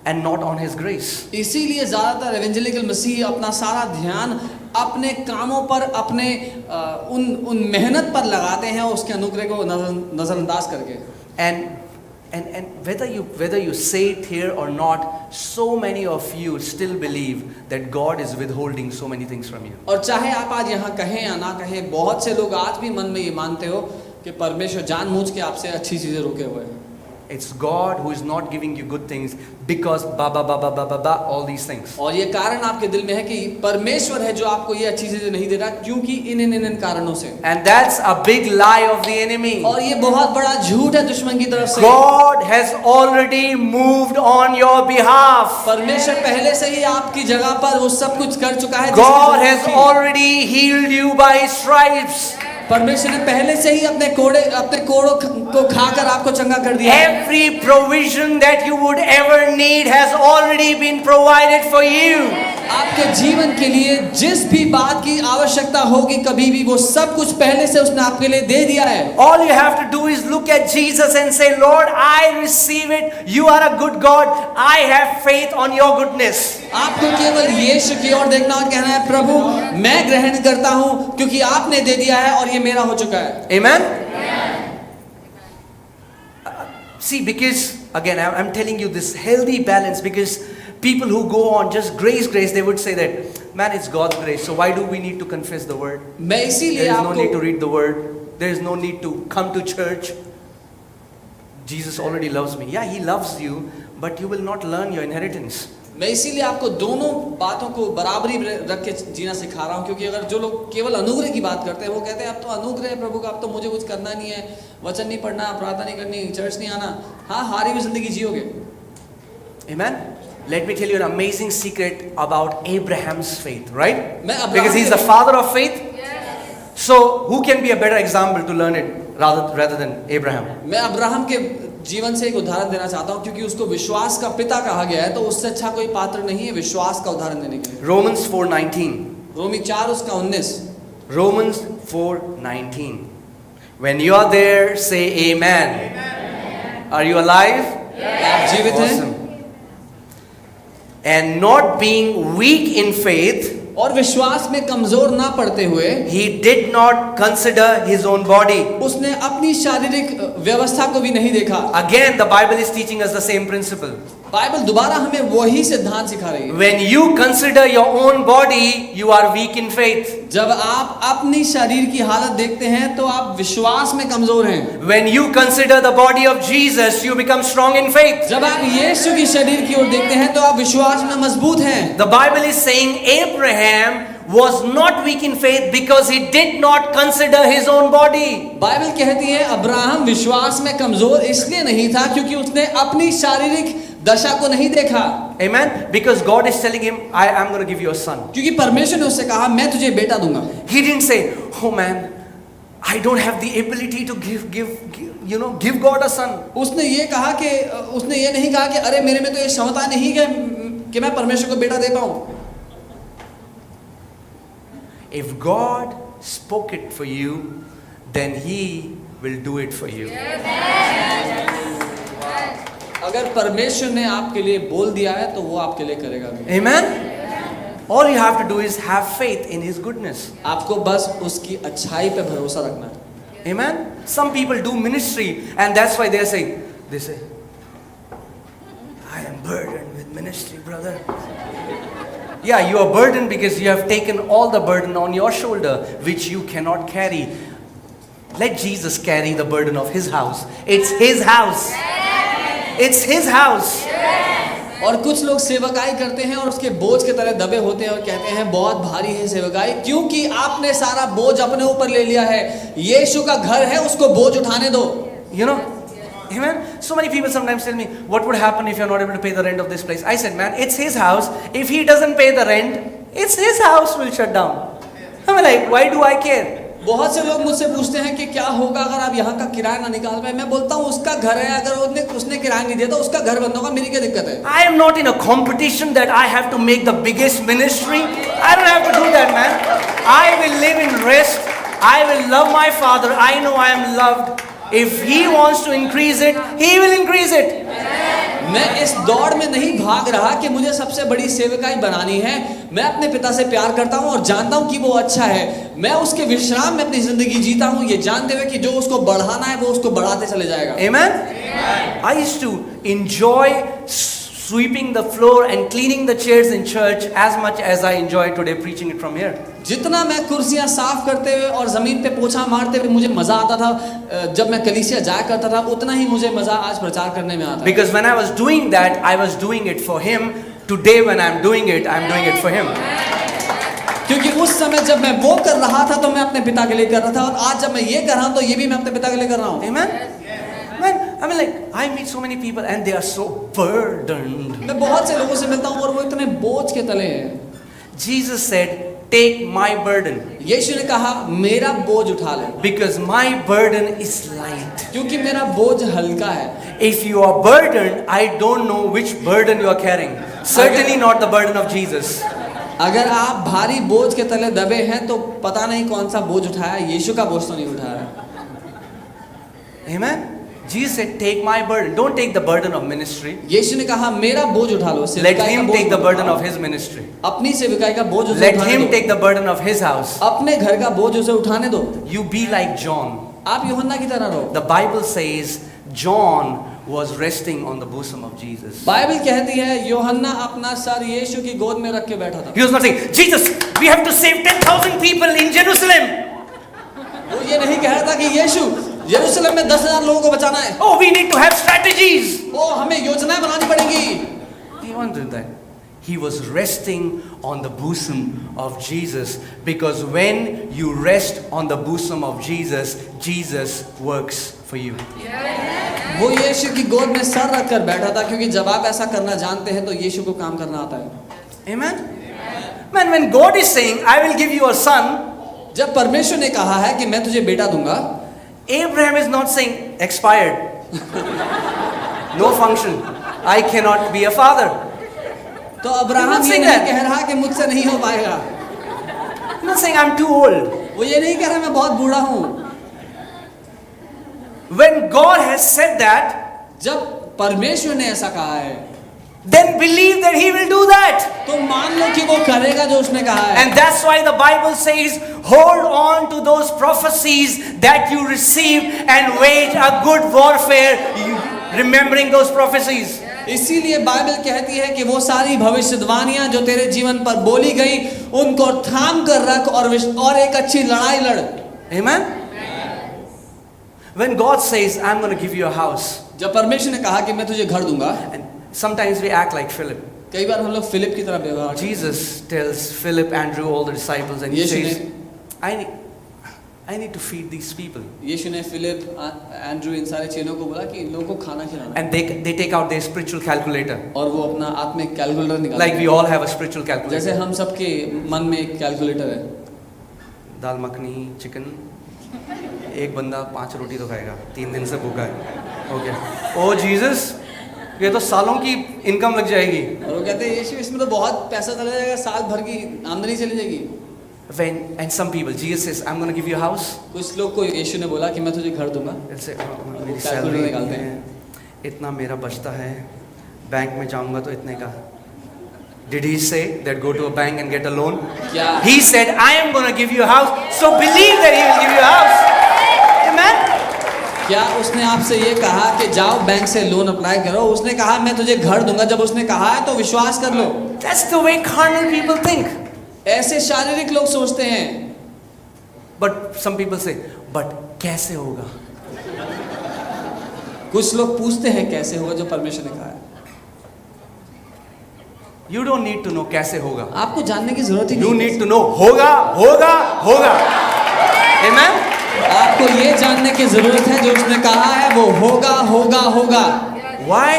and not on His grace. इसीलिए ज्यादातर एवेंजेलिकल मसीह अपना सारा ध्यान अपने कामों पर, अपने उन मेहनत पर लगाते हैं, उसके अनुग्रह को नजरअंदाज करके. And whether you say it here or not, so many of you still believe that God is withholding so many things from you. और चाहे आप आज यहाँ कहें या ना कहें, बहुत से लोग आज भी मन में ये मानते हो कि परमेश्वर जानबूझ के आपसे अच्छी चीजें रोके हुए हैं. It's God who is not giving you good things because all these things. और ये कारण आपके दिल में है कि परमेश्वर है जो आपको ये अच्छी चीजें नहीं दे रहा, क्योंकि इन कारणों से. And that's a big lie of the enemy. और ये बहुत बड़ा झूठ है दुश्मन की तरफ से. God has already moved on your behalf. परमेश्वर पहले से ही आपकी जगह पर वो सब कुछ कर चुका है. God has already healed you by His stripes. परमेश्वर ने पहले से ही अपने कोड़ों को खाकर आपको चंगा कर दिया. Every provision that you would ever need has already been provided for you. आपके जीवन के लिए जिस भी बात की आवश्यकता होगी कभी भी, वो सब कुछ पहले से उसने आपके लिए दे दिया है. All you have to do is look at Jesus and say, Lord, I receive it. You are a good God. I have faith on your goodness. आपको केवल यीशु की ओर देखना और कहना है, प्रभु मैं ग्रहण करता हूँ क्योंकि आपने दे दिया है और ये मेरा हो चुका है. Amen? See, because again, I'm telling you this healthy balance, because people who go on just grace, they would say that, man, it's God's grace. So why do we need to confess the word? मैं इसीलिए There is no need to आपको read the word. There is no need to come to church. Jesus already loves me. Yeah, He loves you, but you will not learn your inheritance. मैं इसीलिए आपको दोनों बातों को बराबरी रख के जीना सिखा रहा हूँ, क्योंकि अगर जो लोग केवल अनुग्रह की बात करते हैं, वो कहते हैं अब तो अनुग्रह है प्रभु का, अब तो मुझे कुछ करना नहीं है, वचन नहीं पढ़ना, प्रार्थना नहीं करनी, चर्च नहीं आना. हाँ, हारी हुई जिंदगी जियोगे. Amen? Let me tell you an amazing secret about Abraham's faith, right? मैं Because he's the father of faith. So who can be a better example to learn it rather than Abraham? मैं Abraham के जीवन से एक उदाहरण देना चाहता हूँ, क्योंकि उसको विश्वास का पिता कहा गया है, तो उससे अच्छा कोई पात्र नहीं है विश्वास का उदाहरण देने के लिए। Romans 4:19. Romi 4:19। Romans 4:19. When you are there, say amen. Are you alive? आप जीवित हैं? Awesome. And not being weak in faith, और विश्वास में कमजोर ना पड़ते हुए he did not consider his own body. उसने अपनी शारीरिक व्यवस्था को भी नहीं देखा। Again, the Bible is teaching us the same principle. Bible दोबारा हमें वही सिद्धांत सिखा रही है। When you consider your own body, you are weak in faith. जब आप अपनी शरीर की हालत देखते हैं तो आप विश्वास में कमजोर हैं। When you consider the body of Jesus, you become strong in faith. जब आप यीशु की शरीर की ओर देखते हैं तो आप विश्वास में मजबूत हैं। The Bible is saying Abraham was not weak in faith because he did not consider his own body. Bible कहती है अब्राहम विश्वास में कमजोर इसलिए नहीं था क्योंकि उसने अपनी शारीरिक दशा को नहीं देखा। Amen. Because God is telling him, I am going to give you a son. क्योंकि परमेश्वर ने उससे कहा मैं तुझे बेटा दूंगा। He didn't say, oh man, I don't have the ability to give God a son. उसने ये कहा कि उसने ये नहीं कहा कि अरे मेरे में तो ये क्षमता नहीं है कि मैं परमेश्वर को बेटा दे पाऊं। If God spoke it for you, then He will do it for you. अगर परमेश्वर ने आपके लिए बोल दिया है तो वो आपके लिए करेगा भी। Amen. All you have to do is have faith in His goodness. आपको बस उसकी अच्छाई पे भरोसा रखना है। Amen. Some people do ministry and that's why they say, I am burdened with ministry, brother. Yeah, you are burdened because you have taken all the burden on your shoulder, which you cannot carry. Let Jesus carry the burden of His house. It's His house. It's His house. और कुछ लोग सेवकाई करते हैं और उसके बोझ के तरह दबे होते हैं और कहते हैं बहुत भारी है सेवकाई, क्योंकि आपने सारा बोझ अपने ऊपर ले लिया है। यीशु का घर है, उसको बोझ उठाने दो। You know, amen. So many people sometimes tell me, what would happen if you're not able to pay the rent of this place? I said, man, it's His house. If He doesn't pay the rent, it's His house will shut down. I'm like, why do I care? बहुत से लोग मुझसे पूछते हैं कि क्या होगा अगर आप यहाँ का किराया ना निकाल पाए। मैं बोलता हूँ उसका घर है, अगर उसने किराया नहीं दिया तो उसका घर बंद होगा, मेरी क्या दिक्कत है। I am not in a competition that I have to make the biggest ministry. I don't have to do that, man. I will live in rest. I will love my Father. I know I am loved. If He wants to increase it, He will increase it. मैं इस दौड़ में नहीं भाग रहा कि मुझे सबसे बड़ी सेवकाई बनानी है। मैं अपने पिता से प्यार करता हूँ और जानता हूँ कि वो अच्छा है। मैं उसके विश्राम में अपनी जिंदगी जीता हूँ, ये जानते हुए कि जो उसको बढ़ाना है वो उसको बढ़ाते चले जाएगा। Amen. I used to enjoy sweeping the floor and cleaning the chairs in church as much as I enjoy today preaching it from here. जितना मैं कुर्सियां साफ करते हुए और जमीन पे पोछा मारते हुए मुझे मजा आता था जब मैं कलीसिया जाया करता था, उतना ही मुझे मजा आज प्रचार करने में आता है। Because when I was doing that, I was doing it for Him. Today when I'm doing it, I'm doing it for Him. क्योंकि उस समय जब मैं वो कर रहा था तो मैं अपने पिता के लिए कर रहा था, और आज जब मैं ये कर रहा हूँ तो ये भी मैं अपने पिता के लिए कर रहा हूँ। Amen. Man, I mean, like, I meet so many people and they are so burdened. मैं बहुत से लोगों से मिलता हूँ और वो इतने बोझ के तले हैं। Jesus said, take my burden. यीशु ने कहा मेरा बोझ उठा ले, Because my burden is light. क्योंकि मेरा बोझ हल्का है। If you are burdened, I don't know which burden you are carrying. Certainly not the burden of Jesus. अगर आप भारी बोझ के तले दबे हैं तो पता नहीं कौन सा बोझ उठाया, यीशु का बोझ तो नहीं उठाया। Amen. Jesus said, take my burden. Don't take the burden of ministry. यीशु ने कहा मेरा बोझ उठा लो। Let Him take the burden of His ministry. अपनी सेवकाई का बोझ उसे Let उठाने Him दो। take the burden of His house. अपने घर का बोझ उसे उठाने दो। You be like John. आप यूहन्ना की तरह रहो। The Bible says John was resting on the bosom of Jesus. Bible कहती है यूहन्ना अपना सर यीशु की गोद में रख के बैठा था। He was not saying, Jesus, we have to save 10,000 people in Jerusalem. वो ये नहीं कह रहा था कि यीशु यरूशलेम में 10,000 लोगों को बचाना है। Oh, we need to have strategies. ओ हमें योजनाएं बनानी पड़ेंगी। He wanted that. He was resting on the bosom of Jesus, because when you rest on the bosom of Jesus, Jesus works for you. वो यीशु की गोद में सर रख कर बैठा था, क्योंकि जब आप ऐसा करना जानते हैं तो यीशु को काम करना आता है। Amen. Man, when God is saying, I will give you a son, जब परमेश्वर ने कहा है कि मैं तुझे बेटा दूंगा, Abraham is not saying expired. No function. I cannot be a father. तो अब्राहम I'm not ये saying नहीं that. कह रहा कि मुझसे नहीं हो पाएगा, I'm not saying I'm too old. वो ये नहीं कह रहा मैं बहुत बूढ़ा हूँ। When God has said that, जब परमेश्वर ने ऐसा कहा है then believe that He will do that. तो मान लो कि वो करेगा जो उसने कहा है। And that's why the Bible says, hold on to those prophecies that you received and wage a good warfare, remembering those prophecies. इसीलिए बाइबल कहती है कि वो सारी भविष्यवाणियां जो तेरे जीवन पर बोली गई उनको थाम कर रख और एक अच्छी लड़ाई लड़। Amen? When God says, I'm going to give you a house, जब परमेश्वर ने कहा कि मैं तुझे घर दूंगा, and sometimes we act like Philip. कई बार हम लोग फिलिप की तरह व्यवहार करते हैं। Jesus tells Philip, Andrew, all the disciples, and he Yeshu says, ने I need to feed these people. यीशु ने फिलिप, एंड्रू, इन सारे चेलों को बोला कि इन लोगों को खाना खिलाना है। And they take out their spiritual calculator. और वो अपना आत्मिक कैलकुलेटर निकालते Like we हैं। all have a spiritual जैसे calculator. हम सबके मन में एक कैलकुलेटर है। दाल मखनी, चिकन, एक बंदा 5 रोटी तो खाएगा, 3 दिन से भूखा है। ओके, ओ जीसस, ये तो सालों की इनकम लग जाएगी। और वो कहते हैं यीशु इसमें तो बहुत पैसा चला जाएगा, साल भर की आमदनी चली जाएगी। And some people, Jesus says, I'm going to give you a house. कुछ लोग को यीशु ने बोला कि मैं तुझे घर दूंगा। They'll say, "Oh, मेरी वो सैलरी calculator निकालते है, इतना मेरा बचता है, बैंक में जाऊंगा तो इतने का। Did he say that go to a bank and get a loan? क्या He said, I am going to give you a house, so believe that he will give you a house. Amen? क्या उसने आपसे ये कहा कि जाओ bank से loan apply करो? उसने कहा मैं तुझे घर दूंगा। जब उसने कहा है तो विश्वास कर लो। That's the way carnal people think. ऐसे शारीरिक लोग सोचते हैं। But some people say, but कैसे होगा? कुछ लोग पूछते हैं कैसे होगा जो परमेश्वर ने कहा है। You don't need to know कैसे होगा. आपको जानने की जरूरत ही You नहीं। need to know होगा, होगा, होगा. Amen? आपको ये जानने की जरूरत है जो उसने कहा है वो होगा, होगा, होगा। Why?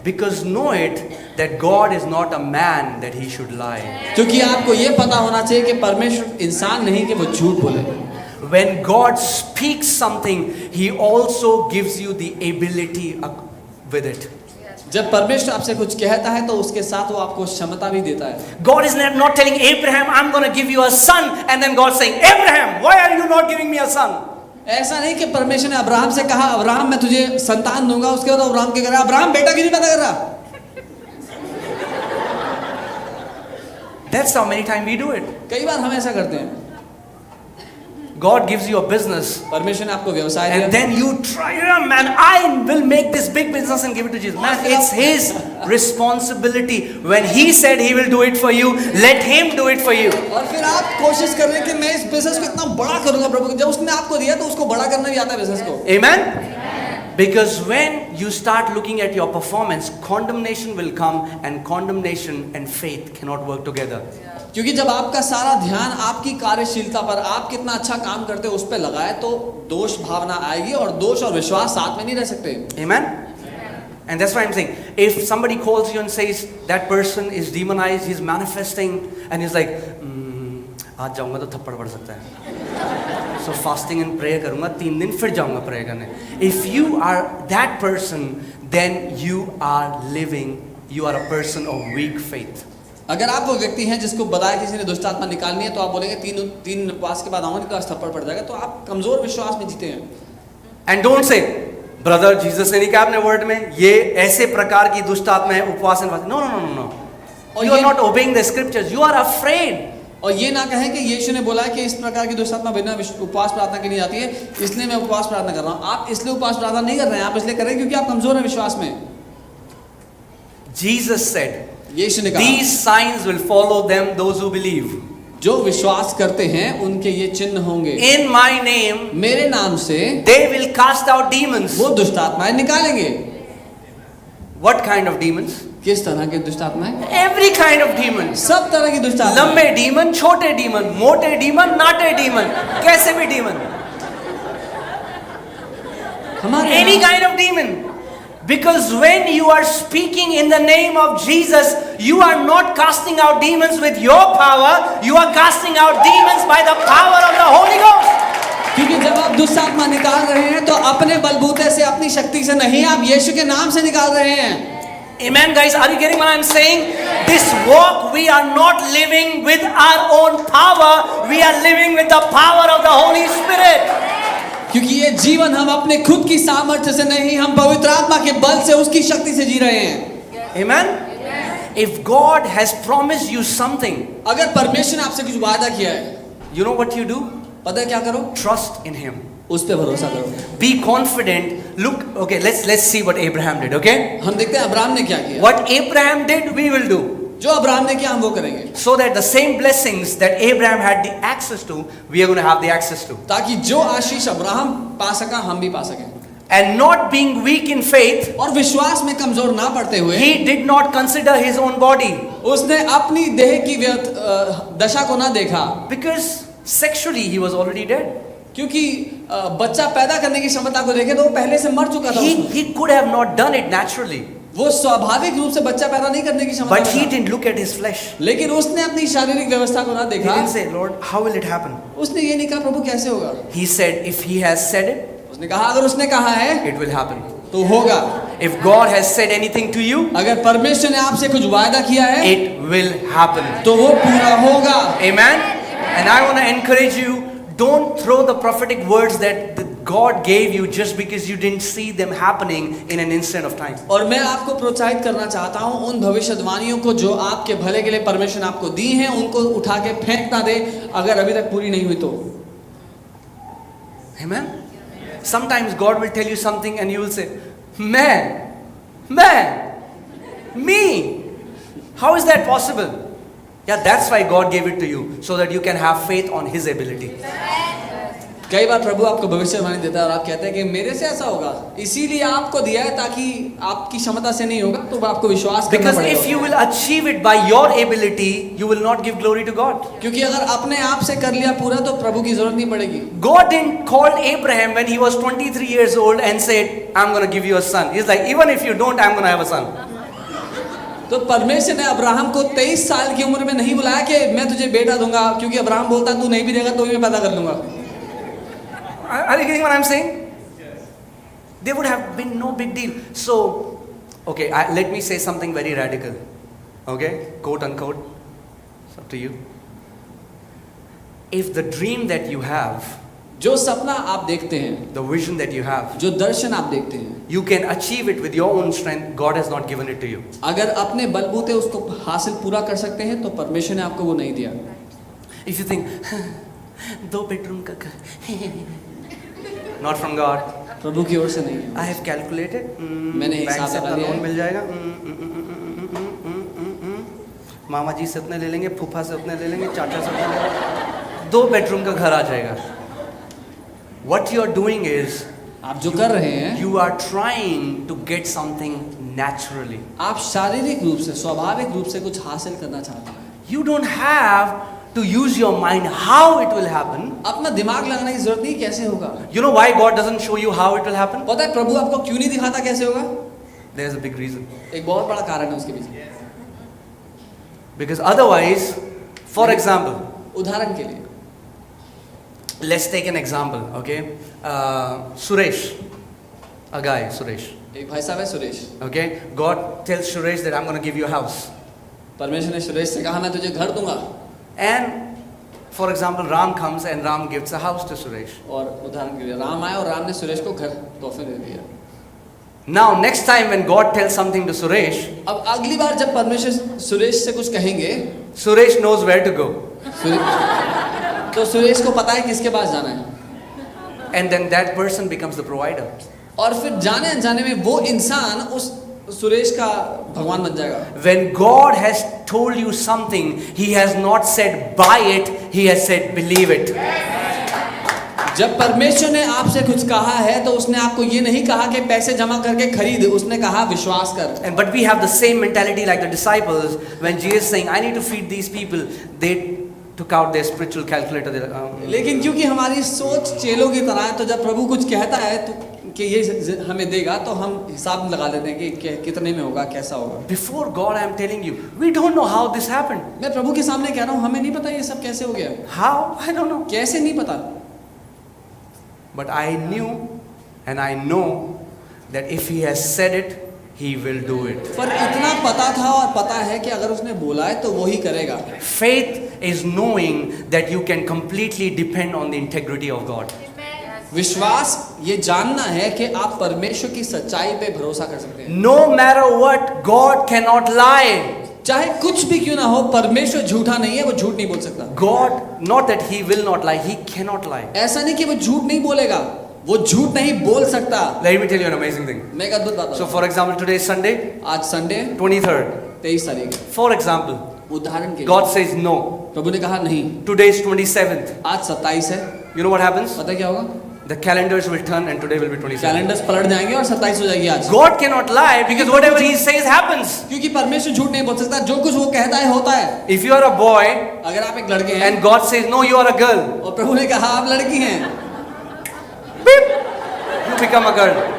Because know it that God is not a man that he should lie. क्योंकि आपको ये पता होना चाहिए कि परमेश्वर इंसान नहीं कि वो झूठ बोले। When God speaks something, he also gives you the ability with it. जब परमेश्वर आपसे कुछ कहता है तो उसके साथ वो आपको क्षमता भी देता है। God is not telling Abraham, I'm going to give you a son, and then God saying, Abraham, why are you not giving me a son? ऐसा नहीं कि परमेश्वर ने अब्राहम से कहा अब्राहम मैं तुझे संतान दूंगा, उसके बाद अब्राहम क्या कर रहा है? अब्राहम बेटा क्यों नहीं पैदा कर रहा? That's how many times we do it. कई बार हम ऐसा करते हैं। God gives you a business, परमेश्वर ने आपको व्यवसाय and दिया, then you try, yeah, man, I will make this big business and give it to Jesus. Man, it's his responsibility. When he said he will do it for you, let him do it for you. और फिर आप कोशिश कर रहे हैं कि मैं इस बिजनेस को इतना बड़ा करूंगा प्रभु। जब उसने आपको दिया तो उसको बड़ा करना भी आता है बिजनेस को। Amen? Because when you start looking at your performance, condemnation will come, and condemnation and faith cannot work together. क्योंकि जब आपका सारा ध्यान आपकी कार्यशीलता पर, आप कितना अच्छा काम करते हो उस पर लगाए तो दोष भावना आएगी और दोष और विश्वास साथ में नहीं रह सकते। Amen? And that's why I'm saying, if somebody calls you and says that person is demonized, he's manifesting, and he's like, आज जाऊंगा तो थप्पड़ पड़ सकता है, so fasting and prayer करूंगा, 3 दिन फिर जाऊंगा प्रे करने. If you are that person, then you are living, you are a person of weak faith. अगर आप वो व्यक्ति हैं जिसको बताया किसी ने दुष्ट आत्मा निकालनी है तो आप बोलेंगे तीन उपवास के बाद आऊंगा नहीं तो आज थप्पड़ पड़ जाएगा, तो आप कमजोर विश्वास में जीते हैं। And don't say, brother, Jesus ने नहीं कहा अपने वर्ड में ये ऐसे प्रकार की दुष्ट आत्मा है उपवास and fasting. No. You are not obeying the scriptures. You are afraid. और ये ना कहें कि यीशु ने बोला कि इस प्रकार की दुष्ट आत्मा बिना उपवास प्रार्थना के नहीं जाती है, इसलिए मैं उपवास प्रार्थना कर रहा हूँ। आप इसलिए उपवास प्रार्थना नहीं कर रहे हैं, आप इसलिए कर रहे हैं क्योंकि आप कमजोर हैं विश्वास में। Jesus said, यीशु ने कहा these signs will follow them, those who believe. जो विश्वास करते हैं उनके ये चिन्ह होंगे। In my name, मेरे नाम से they will cast out demons. वो दुष्ट आत्माएं निकालेंगे। What kind of demons? किस तरह के दुष्ट आत्माएं? Every kind of demons. सब तरह की दुष्ट आत्माएं। लंबे डीमन, छोटे डीमन, मोटे डीमन, नाटे डीमन, कैसे भी डीमन. हमारे Any kind of demon. Because when you are speaking in the name of Jesus, you are not casting out demons with your power, you are casting out demons by the power of the Holy Ghost. क्योंकि जब आप दुष्ट आत्मा निकाल रहे हैं तो अपने बलबूते से, अपनी शक्ति से नहीं, आप यीशु के नाम से निकाल रहे हैं। Amen, guys. Are you getting what I'm saying? This walk, we are not living with our own power. We are living with the power of the Holy Spirit. क्योंकि ये जीवन हम अपने खुद की सामर्थ्य से नहीं, हम पवित्र आत्मा के बल से, उसकी शक्ति से जी रहे हैं। Amen? If God has promised you something, अगर परमेश्वर ने आपसे कुछ वादा किया है, you know what you do? पता है क्या करो? Trust in Him. उस पे भरोसा करो। Be confident. Look, okay, let's see what Abraham did, okay? हम देखते हैं अब्राहम ने क्या किया। What Abraham did, we will do. जो अब्राहम ने किया हम वो करेंगे। So that the same blessings that Abraham had the access to, we are going to have the access to. ताकि जो आशीष अब्राहम पा सका हम भी पा सकें। And not being weak in faith, और विश्वास में कमजोर ना पड़ते हुए, he did not consider his own body. उसने अपनी देह की दशा को ना देखा, Because sexually he was already dead. क्योंकि बच्चा पैदा करने की क्षमता को देखे तो वो पहले से मर चुका था। He could have not done it naturally. वो स्वाभाविक रूप से बच्चा पैदा नहीं करने की क्षमता But he था। didn't look at his flesh. लेकिन उसने अपनी शारीरिक व्यवस्था को ना He देखा। didn't say, Lord, how will it happen? उसने ये नहीं कहा प्रभु कैसे होगा। He said, if he has said it, उसने कहा अगर उसने कहा है it will happen. तो होगा। If God has said anything to you, अगर परमेश्वर ने आपसे कुछ वादा किया है it will happen. तो वो पूरा होगा। Amen? And I want to encourage you, don't throw the prophetic words that God gave you just because you didn't see them happening in an instant of time. और मैं आपको प्रोत्साहित करना चाहता हूं उन भविष्यवाणियों को जो आपके भले के लिए परमेश्वर ने आपको दी हैं, उनको उठा के फेंक ना दे अगर अभी तक पूरी नहीं हुई तो। Amen? Sometimes God will tell you something and you will say, me. How is that possible? Yeah, that's why God gave it to you, so that you can have faith on His ability. कई बार प्रभु आपको भविष्यवाणी देता है और आप कहते हैं कि मेरे से ऐसा होगा, इसीलिए आपको दिया है ताकि आपकी क्षमता से नहीं होगा तो आपको विश्वास करना Because पड़ेगा। if you will achieve it by your ability, you will not give glory to God. क्योंकि अगर अपने आप से कर लिया पूरा तो प्रभु की जरूरत नहीं पड़ेगी। God didn't call Abraham when he was 23 years old and said, I'm going to give you a son. He's like, even if you don't, I'm going to have a son. तो परमेश्वर ने अब्राहम को 23 साल की उम्र में नहीं बुलाया कि मैं तुझे बेटा दूंगा, क्योंकि अब्राहम बोलता तू नहीं भी देगा तो भी मैं पैदा कर लूंगा। Are you getting what I'm saying? There would have been no big deal. So, okay, let me say something very radical. Okay, quote unquote. It's up to you. If the dream that you have, जो सपना आप देखते हैं, the vision that you have, जो दर्शन आप देखते हैं, you can achieve it with your own strength. God has not given it to you. अगर अपने बलबूते उसको हासिल पूरा कर सकते हैं तो परमेश्वर ने आपको वो नहीं दिया। If you think, 2 bedroom का घर, not from God. प्रभु की ओर से नहीं है। I have calculated. मैंने बैंक हिसाब से लगा अपना लिया लोन है। मिल जाएगा। मामा जी से उतने ले लेंगे, फूफा से उतने ले लेंगे, चाचा से उतने ले लेंगे, 2 bedroom का घर आ जाएगा। What you are doing is, आप जो कर रहे हैं, you are trying to get something naturally. आप शारीरिक रूप से, स्वाभाविक रूप से कुछ हासिल करना चाहते हैं। You don't have to use your mind how it will happen. अपना दिमाग लगाने की जरूरत नहीं कैसे होगा। You know why God doesn't show you how it will happen? पता है प्रभु आपको क्यों नहीं दिखाता कैसे होगा? There's a big reason. एक बहुत बड़ा कारण है उसके पीछे। Because otherwise, for example, उदाहरण के लिए, let's take an example, okay? Suresh, a guy, Suresh, एक भाई साहब है Suresh. okay? God tells Suresh that I'm going to give you a house. परमेश्वर ने सुरेश से कहा मैं तुझे घर दूंगा। And, for example, Ram comes and Ram gives a house to Suresh. और उदाहरण के लिए राम आए और राम ने सुरेश को घर तोहफे दे दिया। Now, next time when God tells something to Suresh, अब अगली बार जब परमेश्वर सुरेश से कुछ कहेंगे, Suresh knows where to go. तो सुरेश को पता है किसके पास जाना है। And then that person becomes the provider. और फिर जाने अनजाने में वो इंसान उस सुरेश का भगवान बन जाएगा। When God has told you something, He has not said buy it, He has said believe it. जब परमेश्वर ने आपसे कुछ कहा है तो उसने आपको ये नहीं कहा कि पैसे जमा करके खरीद, उसने कहा विश्वास कर। And but we have the same mentality like the disciples when Jesus saying, I need to feed these people. They took out their spiritual calculator. लेकिन क्योंकि हमारी सोच चेलों की तरह है, तो जब प्रभु कुछ कहता है तो कि ये हमें देगा तो हम हिसाब लगा लेते हैं कि कितने में होगा, कैसा होगा। Before God, I am telling you, we don't know how this happened. मैं प्रभु के सामने कह रहा हूँ हमें नहीं पता ये सब कैसे हो गया। How? I don't know. कैसे नहीं पता। But I knew and I know that if he has said it, he will do it. पर इतना पता था और पता है कि अगर उसने बोला है तो वो ही करेगा. Faith is knowing that you can completely depend on the integrity of God. विश्वास ये जानना है कि आप परमेश्वर की सच्चाई पे भरोसा कर सकते हैं. No matter what, God cannot lie. चाहे कुछ भी क्यों ना हो, परमेश्वर झूठा नहीं है, वो झूठ नहीं बोल सकता. God, not that he will not lie, he cannot lie. ऐसा नहीं कि वो झूठ नहीं बोलेगा, वो झूठ नहीं बोल सकता. Let me tell you an amazing thing. मैं एक अद्भुत बात So बताऊं. for example, today is Sunday, आज संडे 23rd. 23 तारीख. For example, उदाहरण के लिए God says no. प्रभु ने कहा नहीं. Today is 27th. आज 27 है. You know what happens? पता क्या होगा? The calendars will turn and today will be 27th. Calendars पलट जाएंगे और 27 हो जाएगी आज. God cannot lie because whatever he says happens. क्योंकि परमेश्वर झूठ नहीं बोल सकता, जो कुछ वो कहता है होता है. If you are a boy अगर आप एक लड़के हैं and God says no, you are a girl, और प्रभु ने कहा आप लड़की हैं, you become a girl.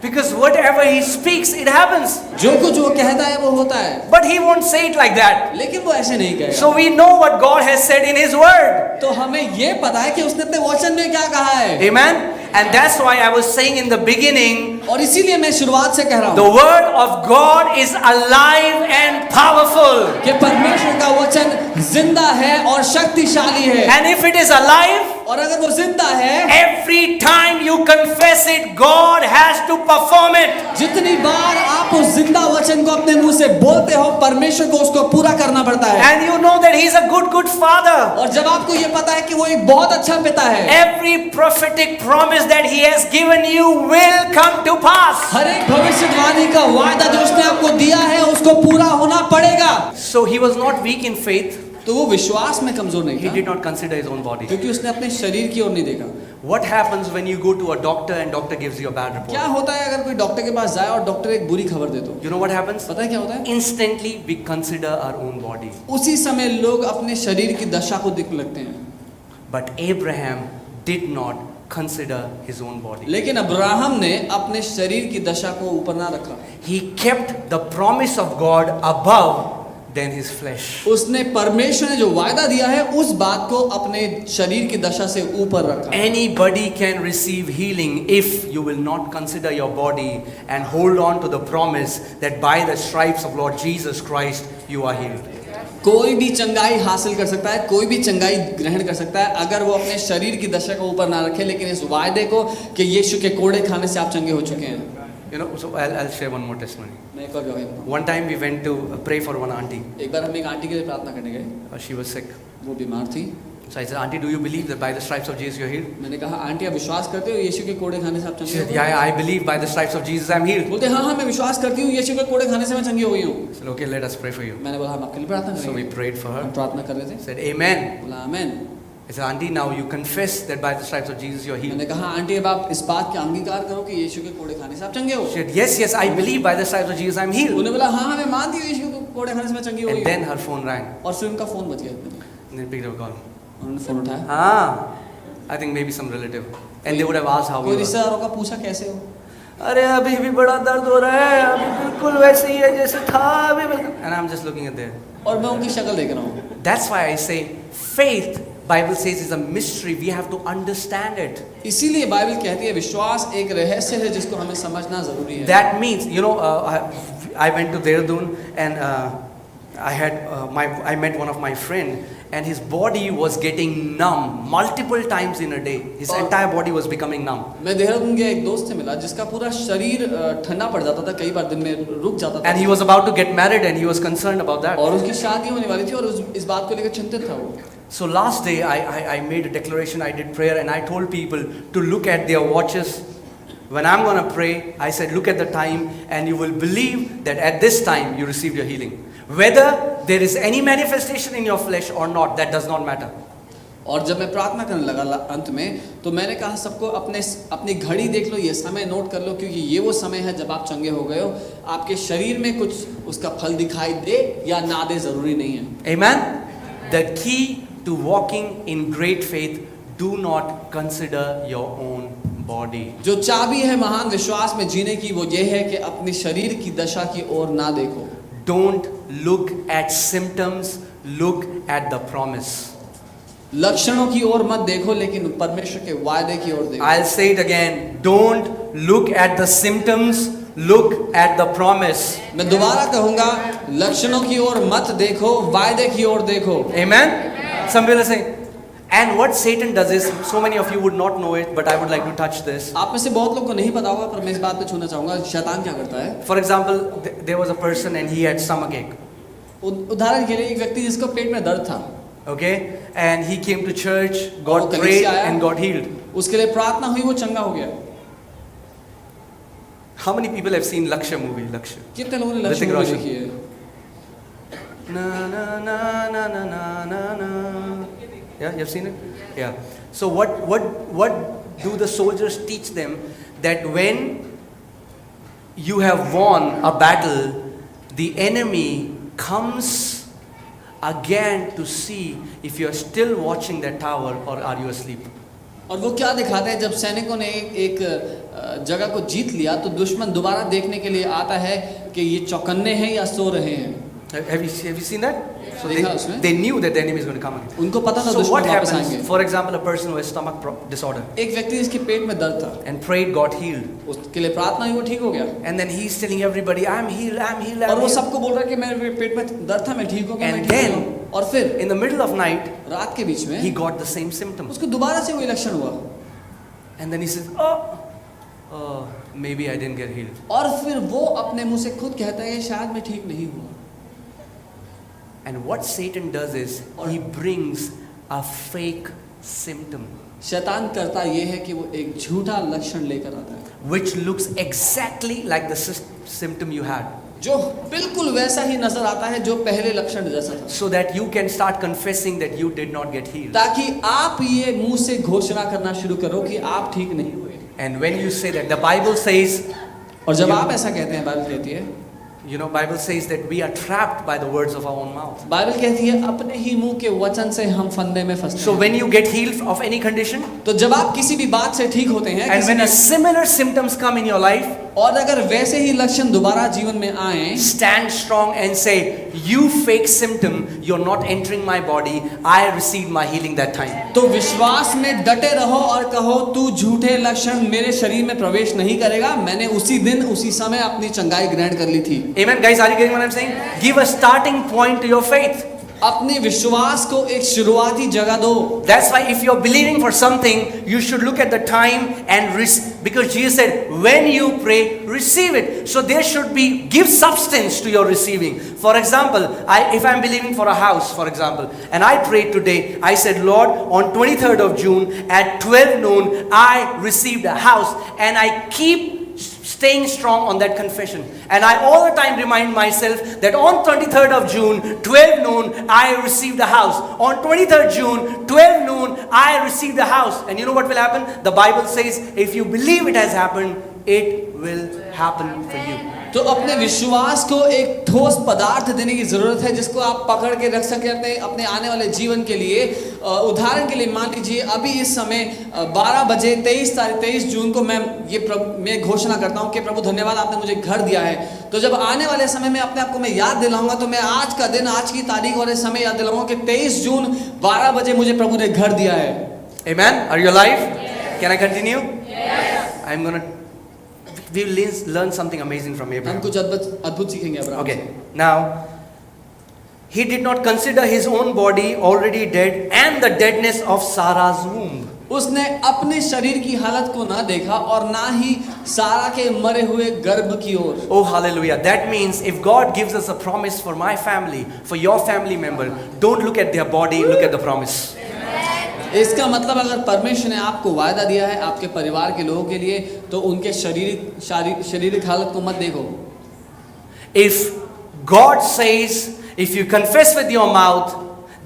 Because whatever he speaks, it happens. जो कुछ वो कहता है वो होता है. But he won't say it like that. लेकिन वो ऐसे नहीं कहेगा. So we know what God has said in his word. तो हमें ये पता है कि उसने अपने वचन में क्या कहा है. Amen. And that's why I was saying in the beginning, और इसीलिए मैं शुरुआत से कह रहा the हूँ word of God is alive and powerful. कि परमेश्वर का वचन जिंदा है और शक्तिशाली है. And if it is alive, और अगर वो जिंदा है, every time you confess it, God has to perform it. जितनी बार आप उस जिंदा वचन को अपने मुंह से बोलते हो, परमेश्वर को उसको पूरा करना पड़ता है. And you know that he's a good father. और जब आपको ये पता है कि वो एक बहुत अच्छा पिता है, Every prophetic promise that he has given you will come to pass. हर एक भविष्यवाणी का वायदा जो उसने आपको दिया है उसको पूरा होना पड़ेगा. So he was not weak in faith. तो वो विश्वास में कमजोर नहीं He था, did not consider his own body. क्योंकि उसने अपने शरीर की ओर नहीं देखा. What happens when you go to a doctor and doctor gives you a bad report? क्या होता है अगर कोई डॉक्टर के पास जाए और डॉक्टर एक बुरी खबर दे दो? You know what happens? पता है क्या होता है? Instantly we consider our own body. उसी समय लोग अपने शरीर की दशा को देखने लगते हैं. But Abraham did not consider his own body. लेकिन अब्राहम ने अपने शरीर की दशा को ऊपर ना रखा. He kept the promise of God above than his flesh. उसने परमेश्वर ने जो वायदा दिया है उस बात को अपने शरीर की दशा से ऊपर रखा. Anybody can receive healing if you will not consider your body and hold on to the promise that by the stripes of Lord Jesus Christ you are healed. कोई भी चंगाई हासिल कर सकता है, कोई भी चंगाई ग्रहण कर सकता है अगर वो अपने शरीर की दशा को ऊपर ना रखे, लेकिन इस वायदे को कि यीशु के कोड़े खाने से आप चंगे हो चुके हैं. You know, so I'll share one more testimony. मैं एक और गवाही बताऊं. One time we went to pray for one auntie. एक बार हम एक आंटी के लिए प्रार्थना करने गए. She was sick. वो बीमार थी. So I said, Auntie, do you believe that by the stripes of Jesus you're healed? मैंने कहा आंटी आप विश्वास करते हो यीशु के कोड़े खाने से आप She चंगे हो said, गए? yeah, I believe by the stripes of Jesus I'm healed. बोलते हाँ मैं विश्वास करती हूँ यीशु के कोड़े खाने से मैं चंगी हो गई हूँ. I said, okay, let us pray for you. मैंने बोला हम आपके लिए प्रार्थना So we करेंगे. prayed for हम her. प्रार्थना कर रहे थे. I said, Amen. बोला आमेन. I said, Auntie, now you confess that by the stripes of Jesus you're healed. मैंने कहा आंटी अब आप इस बात का अंगीकार करो कि यीशु के कोड़े खाने से आप चंगे हो. She said, yes, I believe by the stripes of Jesus I'm healed. उन्होंने बोला हाँ मैं मानती हूँ यीशु के कोड़े खाने से मैं चंगी हो And गई then हूँ. her phone rang. और फिर उनका फोन बज गया. And then picked up a call. उन्होंने फोन उठाया. Ah, I think maybe some relative. And they would have asked how कोई you were. रिश्तेदारों का पूछा कैसे हो. अरे अभी भी बड़ा दर्द हो रहा है, अभी बिल्कुल वैसे ही है जैसे था अभी बिल्कुल. And I'm just looking at there. और मैं उनकी शक्ल देख रहा हूँ. That's why I say faith, Bible says, is a mystery. We have to understand it. इसीलिए बाइबल कहती है विश्वास एक रहस्य है जिसको हमें समझना जरूरी है. That means, you know, I went to Dehradun and I met one of my friend and his body was getting numb multiple times in a day. His entire body was becoming numb. मैं देहरादून के एक दोस्त से मिला जिसका पूरा शरीर ठंडा पड़ जाता था, कई बार दिन में रुक जाता था. And he was about to get married and he was concerned about that. और उसकी शादी होने वाली थी और इस बात को लेकर चिंतित था वो. So last day I made a declaration, I did prayer and I told people to look at their watches. When I'm going to pray, I said look at the time and you will believe that at this time you received your healing. Whether there is any manifestation in your flesh or not, that does not matter. और जब मैं प्रार्थना करने लगा अंत में तो मैंने कहा सबको अपनी घड़ी देख लो, ये समय नोट कर लो क्योंकि ये वो समय है जब आप चंगे हो गए हो. आपके शरीर में कुछ उसका फल दिखाई दे या ना दे जरूरी नहीं है. Amen. The key to walking in great faith, do not consider your own body. जो चाबी है महान विश्वास में जीने की वो ये है कि अपने शरीर की दशा की ओर ना देखो. Don't look at symptoms, look at the promise. लक्षणों की ओर मत देखो, लेकिन परमेश्वर के वायदे की ओर देखो। I'll say it again. Don't look at the symptoms, look at the promise. मैं दोबारा कहूंगा, लक्षणों की ओर मत देखो, वायदे की ओर देखो। Amen? Some people are saying, and what Satan does is, so many of you would not know it, but I would like to touch this. आप में से बहुत लोग को नहीं पता होगा, पर मैं इस बात पे छूना चाहूंगा, शैतान क्या करता है। For example, there was a person and he had stomachache. उदाहरण के लिए एक व्यक्ति जिसको पेट में दर्द था, Okay? And he came to church, और got वो prayed कलीसिया आया, and got healed. उसके लिए प्रार्थना हुई, वो चंगा हो गया। How many people have seen Lakshya movie? Lakshya. कितने लोगों ने Hrithik लक्ष्य Roshan. देखी है? Na na na na na na na na. Yeah, you have seen it? Yeah. So what do the soldiers teach them? That when you have won a battle, the enemy comes again to see if you are still watching that tower or are you asleep. और वो क्या दिखाते हैं, जब सैनिकों ने एक जगह को जीत लिया तो दुश्मन दोबारा देखने के लिए आता है कि ये चौकन्ने हैं या सो रहे हैं। Have you seen that? So देखा उसमें? they knew that the enemy is going to come again. उनको पता था So what दुश्मन वापस happens? आएंगे। For example, a person who has stomach disorder एक व्यक्ति जिसके पेट में दर्द था, and prayed, got healed, उसके लिए प्रार्थना हुई, वो ठीक हो गया। and then he's telling everybody, "I'm healed, I'm healed, और I'm वो healed." सबको बोल रहा है कि मेरे पेट में दर्द था, मैं ठीक हो गया, मैं And ठीक हो then- गया। और फिर In the middle of night, रात के बीच में he got the same symptoms, उसको दोबारा से वही लक्षण हुआ, and then he says, "Oh, maybe I didn't get healed." और फिर वो अपने मुंह से खुद कहता है शायद मैं ठीक नहीं हुआ। And what Satan does is he brings a fake symptom, शैतान करता ये है कि वो एक झूठा लक्षण लेकर आता है, which looks exactly like the symptom you had, जो बिल्कुल वैसा ही नजर आता है जो पहले लक्षण जैसा था, so that you can start confessing that you did not get healed. ताकि आप ये मुंह से घोषणा करना शुरू करो कि आप ठीक नहीं हुए। And when you say that, the Bible says, और जब आप ऐसा कहते हैं, बाइबल कहती है, you know, Bible says that we are trapped by the words of our own mouth. Bible कहती है अपने ही मुंह के वचन से हम फंदे में फंसते So हैं। when you get healed of any condition, तो जब आप किसी भी बात से ठीक होते हैं, and किसी when भी- a similar symptoms come in your life, और अगर वैसे ही लक्षण दोबारा जीवन में आए, stand strong and say, "You fake symptom, you're not entering my body. I received my healing that time." तो विश्वास में डटे रहो और कहो तू झूठे लक्षण मेरे शरीर में प्रवेश नहीं करेगा, मैंने उसी दिन उसी समय अपनी चंगाई ग्रहण कर ली थी। Amen, guys. Are you getting what I'm saying? Give a starting point to your faith. अपने विश्वास को एक शुरुआती जगह दो। That's why if you're believing for something, you should look at the time and because Jesus said, when you pray, receive it. So there should be, give substance to your receiving. For example, if I'm believing for a house, for example, and I prayed today, I said, Lord, on 23rd of June at 12 noon, I received a house, and I keep staying strong on that confession. And I all the time remind myself that on 23rd of June, 12 noon, I received the house. On 23rd June, 12 noon, I received the house. And you know what will happen? The Bible says, if you believe it has happened, it will happen for you. तो अपने विश्वास को एक ठोस पदार्थ देने की जरूरत है जिसको आप पकड़ के रख सके अपने आने वाले जीवन के लिए। उदाहरण के लिए मान लीजिए अभी इस समय 12 बजे 23 जून को मैं घोषणा करता हूँ कि प्रभु धन्यवाद आपने मुझे घर दिया है। तो जब आने वाले समय में अपने आप को मैं याद दिलाऊंगा तो मैं आज का दिन, आज की तारीख और इस समय याद दिलाऊंगा कि 23 जून 12 बजे मुझे प्रभु ने घर दिया है। Amen? Are you alive? Yes. Can I continue? Yes. I'm going to we will learn something amazing from हम Abraham. कुछ अद्भुत सीखेंगे अब्राहम Okay, से। now he did not consider his own body already dead and the deadness of Sarah's womb. उसने अपने शरीर की हालत को ना देखा और ना ही सारा के मरे हुए गर्भ की ओर। Oh hallelujah, that means if God gives us a promise for my family, for your family member, don't look at their body, look at the promise. इसका मतलब अगर परमेश्वर ने आपको वायदा दिया है आपके परिवार के लोगों के लिए तो उनके शारीरिक हालत को मत देखो। If God says, if you confess with your mouth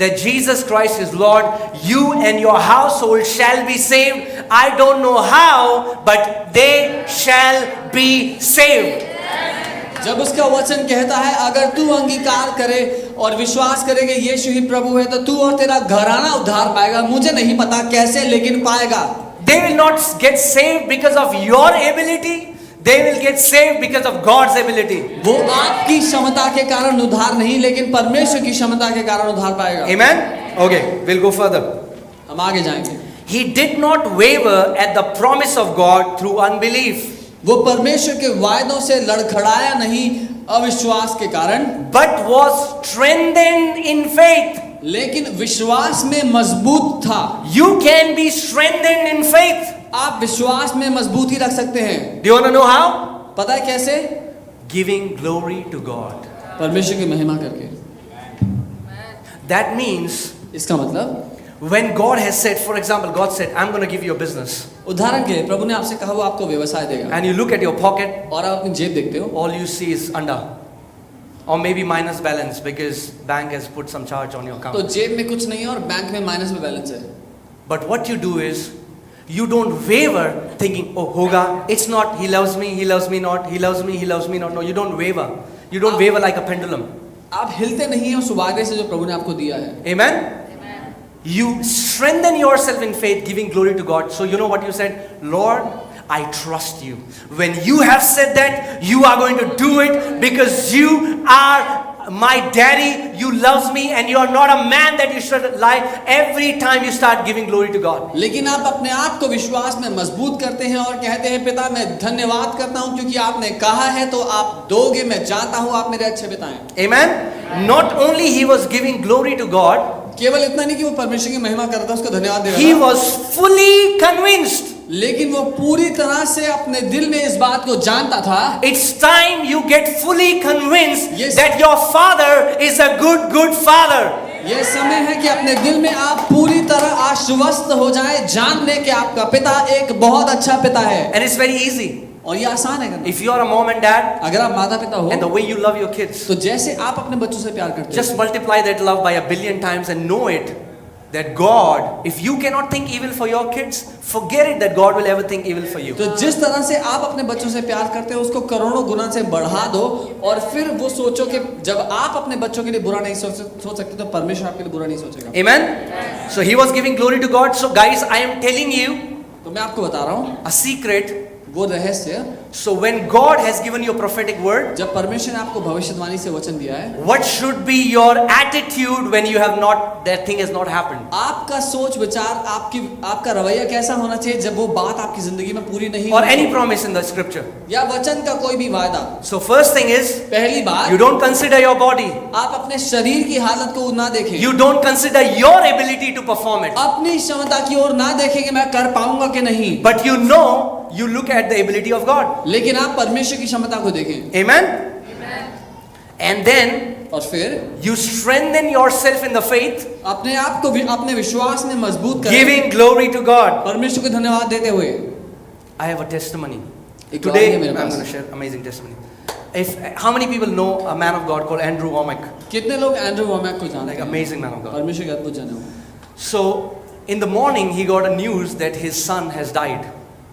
that Jesus Christ is Lord, you and your household shall be saved. I don't know how, but they shall be saved. जब उसका वचन कहता है अगर तू अंगीकार करे और विश्वास करे कि यीशु ही प्रभु है तो तू और तेरा घराना उद्धार पाएगा। मुझे नहीं पता कैसे, लेकिन पाएगा। They will not get saved because of your ability. They will get saved because of God's ability. वो आपकी क्षमता के कारण उद्धार नहीं, लेकिन परमेश्वर की क्षमता के कारण उद्धार पाएगा। Amen? Okay, we'll go further. हम आगे जाएंगे। He did not waver at the promise of God through unbelief, वो परमेश्वर के वायदों से लड़खड़ाया नहीं अविश्वास के कारण, but was strengthened in faith. लेकिन विश्वास में मजबूत था। You can be strengthened in faith. आप विश्वास में मजबूती रख सकते हैं। Do you want to know how? पता है कैसे? Giving glory to God. परमेश्वर की महिमा करके। That means इसका मतलब, when God has said, for example, God said, I'm going to give you a business. उदाहरण के प्रभु ने आपसे कहा वो आपको व्यवसाय देगा, And you look at your pocket, और आप अपनी जेब देखते हो, all you see is under. Or maybe minus balance because bank has put some charge on your तो account. जेब में कुछ नहीं है और बैंक में माइनस में बैलेंस है। But what you do is, you don't waver thinking, oh, hoga, it's not, he loves me not, he loves me not. No, you don't waver. You don't waver like a pendulum. आप हिलते नहीं हैं उस वायदे से जो प्रभु ने आपको दिया है। Amen? You strengthen yourself in faith, giving glory to God. So you know what you said? Lord, I trust you. When you have said that, you are going to do it because you are my daddy, you loves me, and you are not a man that you should lie. Every time you start giving glory to God. लेकिन आप अपने आप को विश्वास में मजबूत करते हैं और कहते हैं, पिता मैं धन्यवाद करता हूं क्योंकि आपने कहा है तो आप दोगे, मैं जानता हूं आप मेरे अच्छे पिता हैं। Amen? Not only he was giving glory to God, केवल इतना नहीं कि वो परमेश्वर की महिमा कर रहा था, उसको धन्यवाद दे he रहा था, was fully convinced. लेकिन वो पूरी तरह से अपने दिल में इस बात को जानता था। It's time you get fully convinced Yes. that your father is a good father. ये समय है कि अपने दिल में आप पूरी तरह आश्वस्त हो जाएं, जान लें कि आपका पिता एक बहुत अच्छा पिता है। And it's very easy. और ये आसान है करना। If you are a mom and dad, अगर आप माता पिता हो and the way you love your kids, तो जैसे आप अपने बच्चों से प्यार करते just multiply that love by 1,000,000,000 times and know it that God, if you cannot think evil for your kids, forget it that God will ever think evil for you. तो जिस तरह से आप अपने बच्चों से प्यार करते हो उसको करोड़ों गुना से बढ़ा दो और फिर वो सोचो कि जब आप अपने बच्चों के लिए बुरा नहीं सोच सकते तो परमेश्वर आपके लिए बुरा नहीं सोचेगा। Amen? So he was giving glory to God. So guys, I am telling you तो मैं आपको बता रहा हूँ a secret. वो रहस्य, So when God has given you a prophetic word, जब परमेश्वर ने आपको भविष्यवाणी से वचन दिया है, what should be your attitude when you have not, that thing has not happened? आपका सोच विचार, आपका रवैया कैसा होना चाहिए जब वो बात आपकी जिंदगी में पूरी नहीं Or हुई any promise in the scripture. या वचन का कोई भी वायदा। So first thing is, पहली बात, you don't consider your body. आप अपने शरीर की हालत को ना देखें, You don't consider your ability to perform it. अपनी क्षमता की ओर ना देखें कि मैं कर पाऊंगा कि नहीं, But you look at the ability of God. लेकिन आप परमेश्वर की क्षमता को देखें। Amen? And then और फिर you strengthen yourself in the faith, अपने आप को अपने विश्वास में मजबूत करें, giving glory to God. परमेश्वर को धन्यवाद देते हुए। I have a testimony. एक Today और है मेरे I'm pass. going to share amazing testimony. How many people know a man of God called Andrew Womack? कितने लोग एंड्रू वोमैक को जानते Like हैं? amazing man of God. परमेश्वर के अद्भुत जाने हो। So in the morning he got a news that his son has died.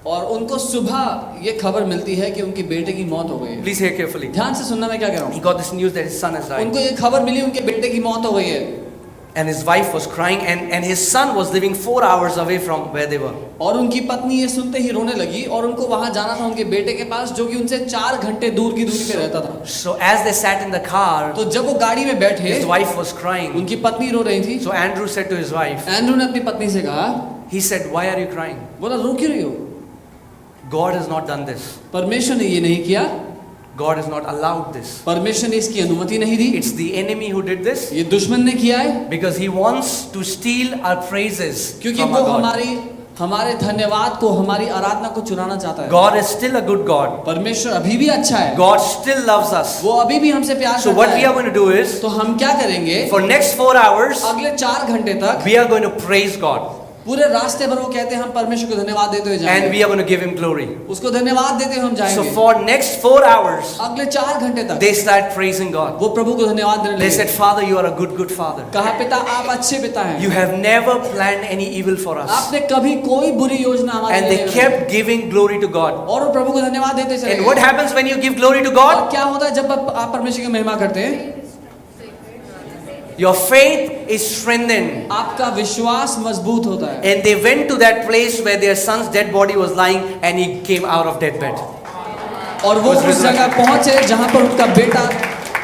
और उनको सुबह ये खबर मिलती है कि उनके बेटे की मौत हो गई है। Please hear carefully. ध्यान से सुनना मैं क्या कह रहा He हूँ। got this news that his son has died. उनको ये खबर मिली उनके बेटे की मौत हो गई है And his wife was crying and his son was living 4 hours away from where they were. और उनकी पत्नी ये सुनते ही रोने लगी और उनको वहां जाना था उनके बेटे के पास जो कि उनसे 4 घंटे दूर की दूरी पे रहता था। So as they sat in the car, तो जब वो गाड़ी में बैठे, his wife was crying. उनकी पत्नी रो रही थी। So Andrew said to his wife, Andrew ने अपनी पत्नी से कहा, he said, why are you crying? बोला रो क्यों रही हो? God has not done this. परमेश्वर ने ये नहीं किया, God has not allowed this. परमेश्वर ने इसकी अनुमति नहीं दी, It's the enemy who did this ये दुश्मन ने किया है, because he wants to steal our praises क्योंकि from वो our God. हमारे धन्यवाद को, हमारी आराधना को चुराना चाहता है। God is still a good God. परमेश्वर अभी भी अच्छा है, God still loves us. वो अभी भी हमसे प्यार So करता what we है। are going to do is, तो हम क्या करेंगे? for next 4 hours, अगले 4 घंटे तक we are going to praise God. पूरे रास्ते भर वो कहते हैं हम परमेश्वर को धन्यवाद देते हुए And जाएंगे, we are going to give him glory. उसको धन्यवाद देते हुए हम So जाएंगे। for next 4 hours, अगले 4 घंटे तक they start praising God. वो प्रभु को धन्यवाद देने They लगे। said, Father, you are a good father. कहा पिता आप अच्छे पिता हैं, You have never planned any evil for us. आपने कभी कोई बुरी योजना हमारे And लिए they नहीं kept giving glory to God. बनाई। और वो प्रभु को धन्यवाद देते चले And what गए। happens when you give glory to और God? क्या होता है जब आप परमेश्वर की महिमा करते हैं? Your faith is strengthened. आपका विश्वास मजबूत होता है। And they went to that place where their son's dead body was lying and he came out of deathbed. और वो उस जगह पहुंचे जहां पर उनका बेटा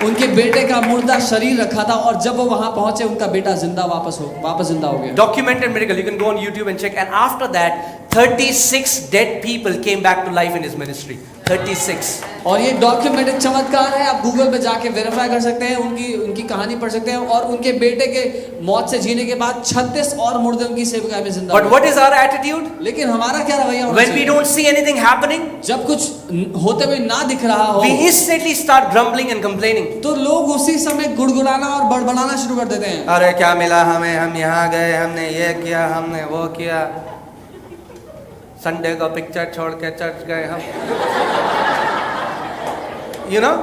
उनके बेटे का मुर्दा शरीर रखा था और जब वो वहां पहुंचे उनका बेटा वापस जिंदा हो गया। Documented miracle. You can go on YouTube and check. And after that, 36 dead people came back to life in his ministry. 36. और ये डॉक्यूमेंटेड चमत्कार है, आप गूगल पे जाके वेरीफाई कर सकते हैं, उनकी कहानी पढ़ सकते हैं। और उनके बेटे के मौत से जीने के बाद 36 और मुर्दे उनकी सेवकाई में जिंदा। But what is our attitude? लेकिन हमारा क्या रवैया होना When we चाहिए? don't see anything happening, जब कुछ होते हुए ना दिख रहा हो, we instantly start grumbling and complaining. तो लोग उसी समय गुड़गुड़ाना और बड़बड़ाना शुरू कर देते हैं। अरे क्या मिला हमें, हम यहाँ गए, हमने ये किया, हमने वो किया, संडे को पिक्चर छोड़ के चर्च गए हम। You know,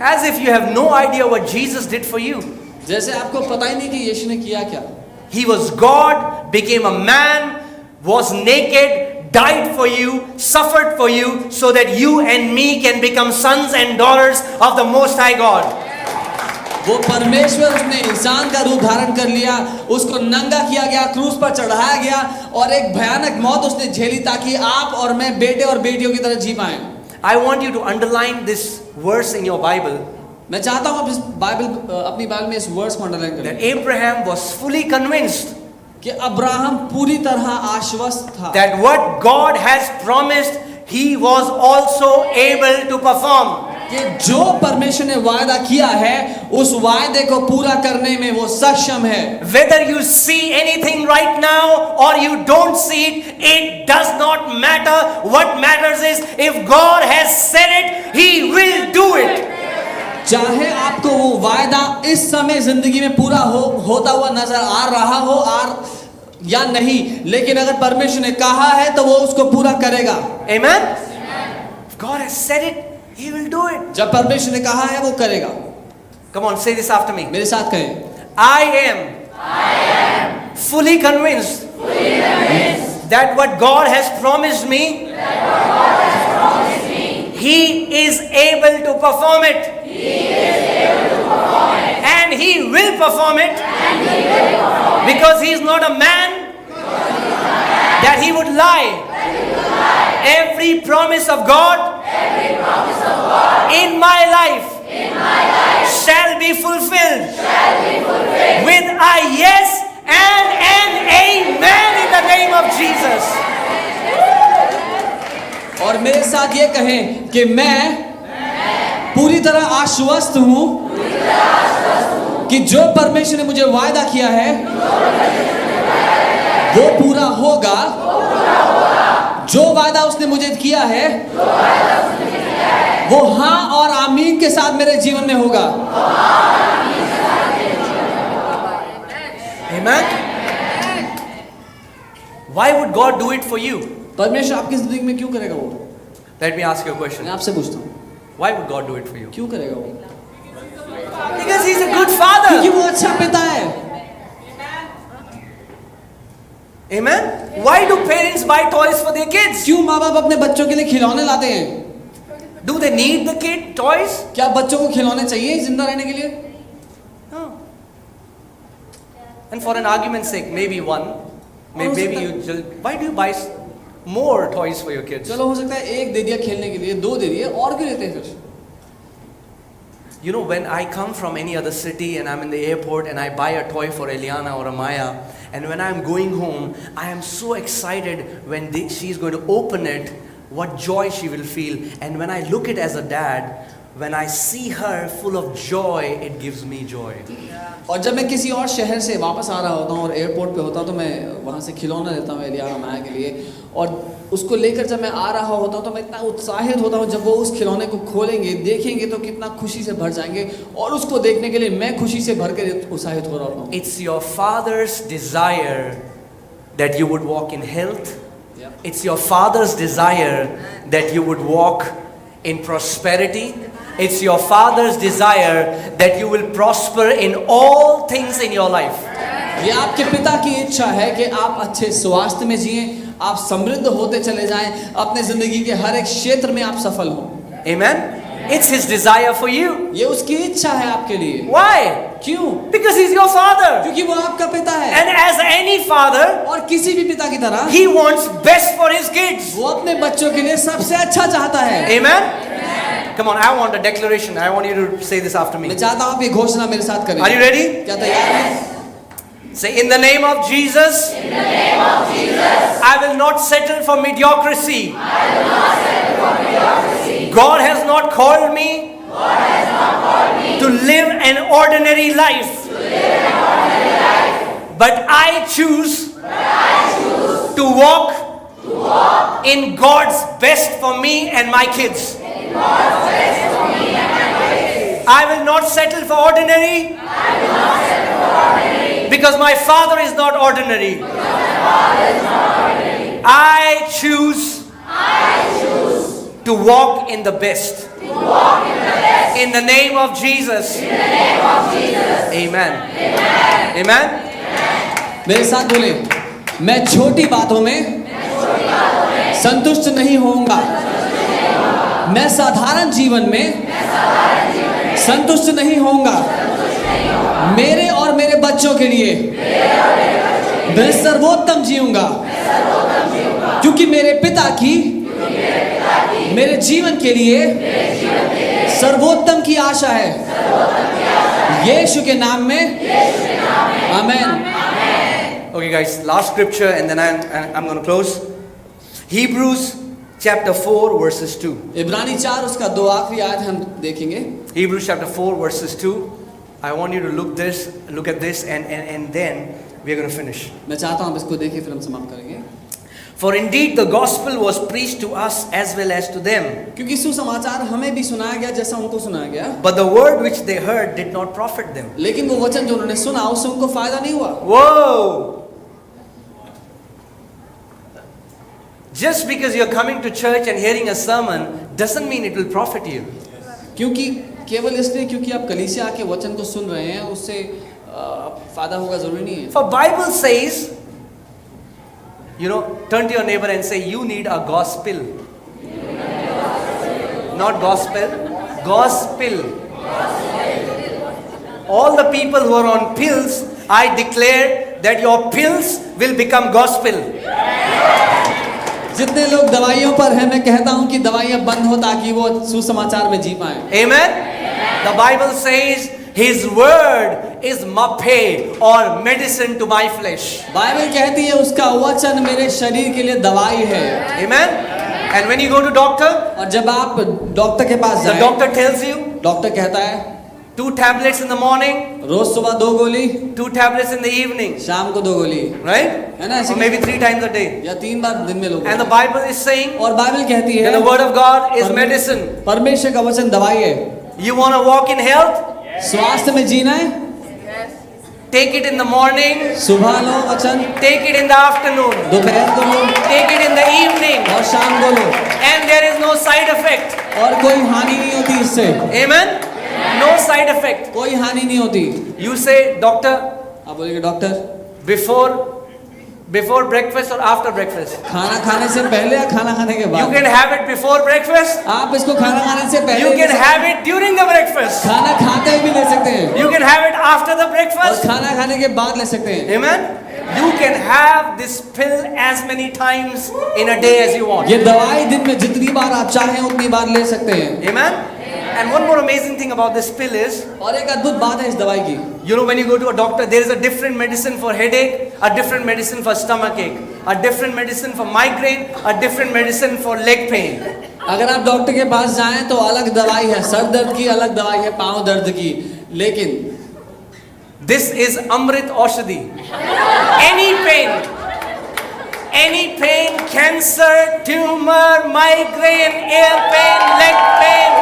as if you have no idea what Jesus did for you. जैसे आपको पता ही नहीं कि यीशु ने किया क्या। He was God, became a man, was naked, died for you, suffered for you, so that you and me can become sons and daughters of the Most High God. वो परमेश्वर, उसने इंसान का रूप धारण कर लिया, उसको नंगा किया गया, क्रूस पर चढ़ाया गया और एक भयानक मौत उसने झेली ताकि आप और मैं बेटे और बेटियों की तरह जी पाएं। I want you to underline this verse in your Bible. मैं चाहता हूँ आप इस अपनी बाइबल में इस वर्स को अंडरलाइन करें। That Abraham was fully convinced कि अब्राहम पूरी तरह आश्वस्त था that what God has promised, he was also able to perform. कि जो परमेश्वर ने वायदा किया है उस वायदे को पूरा करने में वो सक्षम है। Whether you see anything right now or you don't see it, it does not matter. What matters is if God has said it, he will do it. चाहे आपको वो वायदा इस समय जिंदगी में पूरा होता हुआ नजर आ रहा हो या नहीं, लेकिन अगर परमेश्वर ने कहा है तो वो उसको पूरा करेगा। Amen? If God has said it, he will do it. जब परमेश्वर ने कहा है वो करेगा। Come on, say this after me. मेरे साथ कहें। I am fully convinced that what God has promised me, he is able to perform it. And he will perform it. Because he is not a man that he would lie. Every promise of God in my life shall be fulfilled with a yes and an amen in the name of Jesus. और मेरे साथ ये कहें कि मैं पूरी तरह आश्वस्त हूं कि जो परमेश्वर ने मुझे वायदा किया है वो पूरा होगा। जो वायदा उसने मुझे किया है वो हाँ और आमीन के साथ मेरे जीवन में होगा। Amen. Why would God do it for you? परमेश्वर आपकी जिंदगी में क्यों करेगा वो? Let me ask you a question. मैं आपसे पूछता हूँ, Why would God do it for you? क्यों करेगा वो? Because he's a good क्योंकि father. वो अच्छा पिता है। Amen. Why do parents buy toys for their kids? क्यों माँ बाप अपने बच्चों के लिए खिलौने लाते हैं? Do they need the kid toys? क्या बच्चों को खिलौने चाहिए जिंदा रहने के लिए? No. And for an argument's sake, maybe one, maybe why do you buy more toys for your kids? चलो हो सकता है एक दे दिया खेलने के लिए, दो दे दिए, और क्यों लेते हैं फिर? You know, when I come from any other city and I'm in the airport and I buy a toy for Eliana or Amaya, and when I'm going home, I am so excited when she's going to open it, what joy she will feel. And when I look at it as a dad, when I see her full of joy, it gives me joy. और जब मैं किसी और शहर से वापस आ रहा होता हूँ और एयरपोर्ट पे होता हूँ तो मैं वहाँ से खिलौना लेता हूँ एलियाना माया के लिए, और उसको लेकर जब मैं आ रहा होता हूँ तो मैं इतना उत्साहित होता हूँ। जब वो उस खिलौने को खोलेंगे, देखेंगे तो कितना खुशी से भर जाएंगे, और उसको देखने के लिए मैं खुशी से भर कर उत्साहित हो रहा हूँ। It's your father's desire that you would walk in health. It's your father's desire that you would walk in prosperity. It's your father's desire that you will prosper in all things in your life. ये आपके पिता की इच्छा है कि आप अच्छे स्वास्थ्य में जिएं, आप समृद्ध होते चले जाएं, अपने जिंदगी के हर एक क्षेत्र में आप सफल हों। Amen. It's his desire for you. ये उसकी इच्छा है आपके लिए। Why? क्यों? Because he's your father. क्योंकि वो आपका पिता है। And as any father, और किसी भी पिता की तरह he wants best for his kids. वो अपने बच्चों के लिए सबसे अच्छा चाहता है। Amen. Come on, I want a declaration. I want you to say this after me. मैं चाहता हूँ आप ये घोषणा मेरे साथ करें। Are you ready? क्या तैयार हैं? Say, in the name of Jesus, I will not settle for mediocrity. God has not called me to live an ordinary life. But I choose to walk in God's best for me and my kids. I will not settle for ordinary. Because my father is not ordinary. I choose to walk in the best. In the name of Jesus. Amen. Amen. मेरे साथ बोले, मैं छोटी बातों में संतुष्ट नहीं होऊंगा। मैं साधारण जीवन में संतुष्ट नहीं होऊंगा। मेरे और मेरे बच्चों के लिए मैं सर्वोत्तम जीऊंगा, क्योंकि मेरे पिता की मेरे जीवन के लिए सर्वोत्तम की आशा है। यीशु के नाम में आमीन। Okay guys, last scripture and then I'm going to close. Hebrews chapter 4 verses 2. इब्रानी 4 उसका 2 आखिरी आयत हम देखेंगे। Hebrews chapter 4 verses 2. I want you to look at this and then we're going to finish. मैं चाहता हूँ आप इसको देखिए फिर हम समाप्त करेंगे। For indeed the gospel was preached to us as well as to them. क्योंकि सुसमाचार हमें भी सुनाया गया जैसा उनको सुनाया गया। But the word which they heard did not profit them. लेकिन वो वचन जो उन्होंने सुना उससे उनको फायदा नहीं हुआ। Whoa! Just because you're coming to church and hearing a sermon doesn't mean it will profit you. क्योंकि केवल इसलिए क्योंकि आप कलीसिया के वचन को सुन रहे हैं उससे फायदा होगा जरूरी नहीं है। For Bible says, turn to your neighbor and say, you need a gospel. Not gospel, gospel. All the people who are on pills, I declare that your pills will become gospel. जितने लोग दवाइयों पर हैं मैं कहता हूं कि दवाइयां बंद हो ताकि वो सुसमाचार में जी पाएं। Amen. The Bible says His word is mape or medicine to my flesh. Bible कहती है उसका वचन मेरे शरीर के लिए दवाई है। Amen. And when you go to doctor, और जब आप डॉक्टर के पास the जाएं, doctor tells you डॉक्टर कहता है 2 tablets in the morning, रोज सुबह 2 गोली, 2 tablets in the evening, शाम को 2 गोली, right? है ना? Or maybe 3 times a day. या 3 बार दिन में लोग। And the Bible is saying और बाइबल कहती that है the word of God is medicine. परमेश्वर का वचन दवाई है। You want to walk in health? स्वास्थ्य में जीना है, Take it in the morning, सुबह लो वचन, take it in the afternoon, दोपहर को लो take it in the evening, और शाम को लो, and there is no side effect. और कोई हानि नहीं होती इससे। Amen? No side effect. कोई हानि नहीं होती। You say, doctor, आप बोलेंगे doctor before breakfast or after breakfast? खाना खाने से पहले या खाना खाने के You बाद? can have it before breakfast. आप इसको खाना खाने से पहले You भी can ले सकते have it during the breakfast. हैं। खाना खाते हुए भी ले सकते हैं You can have it after the और breakfast. खाना खाने के बाद ले सकते हैं। Amen? You can have this pill as many times in a day as you want. ये दवाई दिन में जितनी बार आप चाहें उतनी बार ले सकते हैं। Amen? And one more amazing thing about this pill is, और एक अद्भुत बात है इस दवाई की। when you go to a doctor, there is a different medicine for headache, a different medicine for stomach ache, a different medicine for migraine, a different medicine for leg pain. अगर आप डॉक्टर के पास जाएं तो अलग दवाई है, sir दर्द की अलग दवाई है, पाँव दर्द की, लेकिन This is Amrit Aushadhi. Any pain, cancer, tumor, migraine, ear pain, leg pain.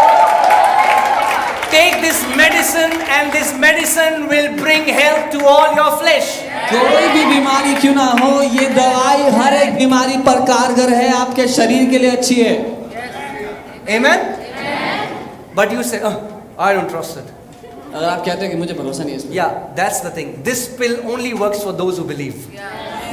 Take this medicine and this medicine will bring health to all your flesh. कोई भी बीमारी क्यों ना हो, ये दवाई हर एक बीमारी पर कारगर है, आपके शरीर के लिए अच्छी है। Amen? But you say, oh, I don't trust it. अगर आप कहते हैं कि मुझे भरोसा नहीं है इसमें, Yeah, that's the thing. This pill only works for those who believe.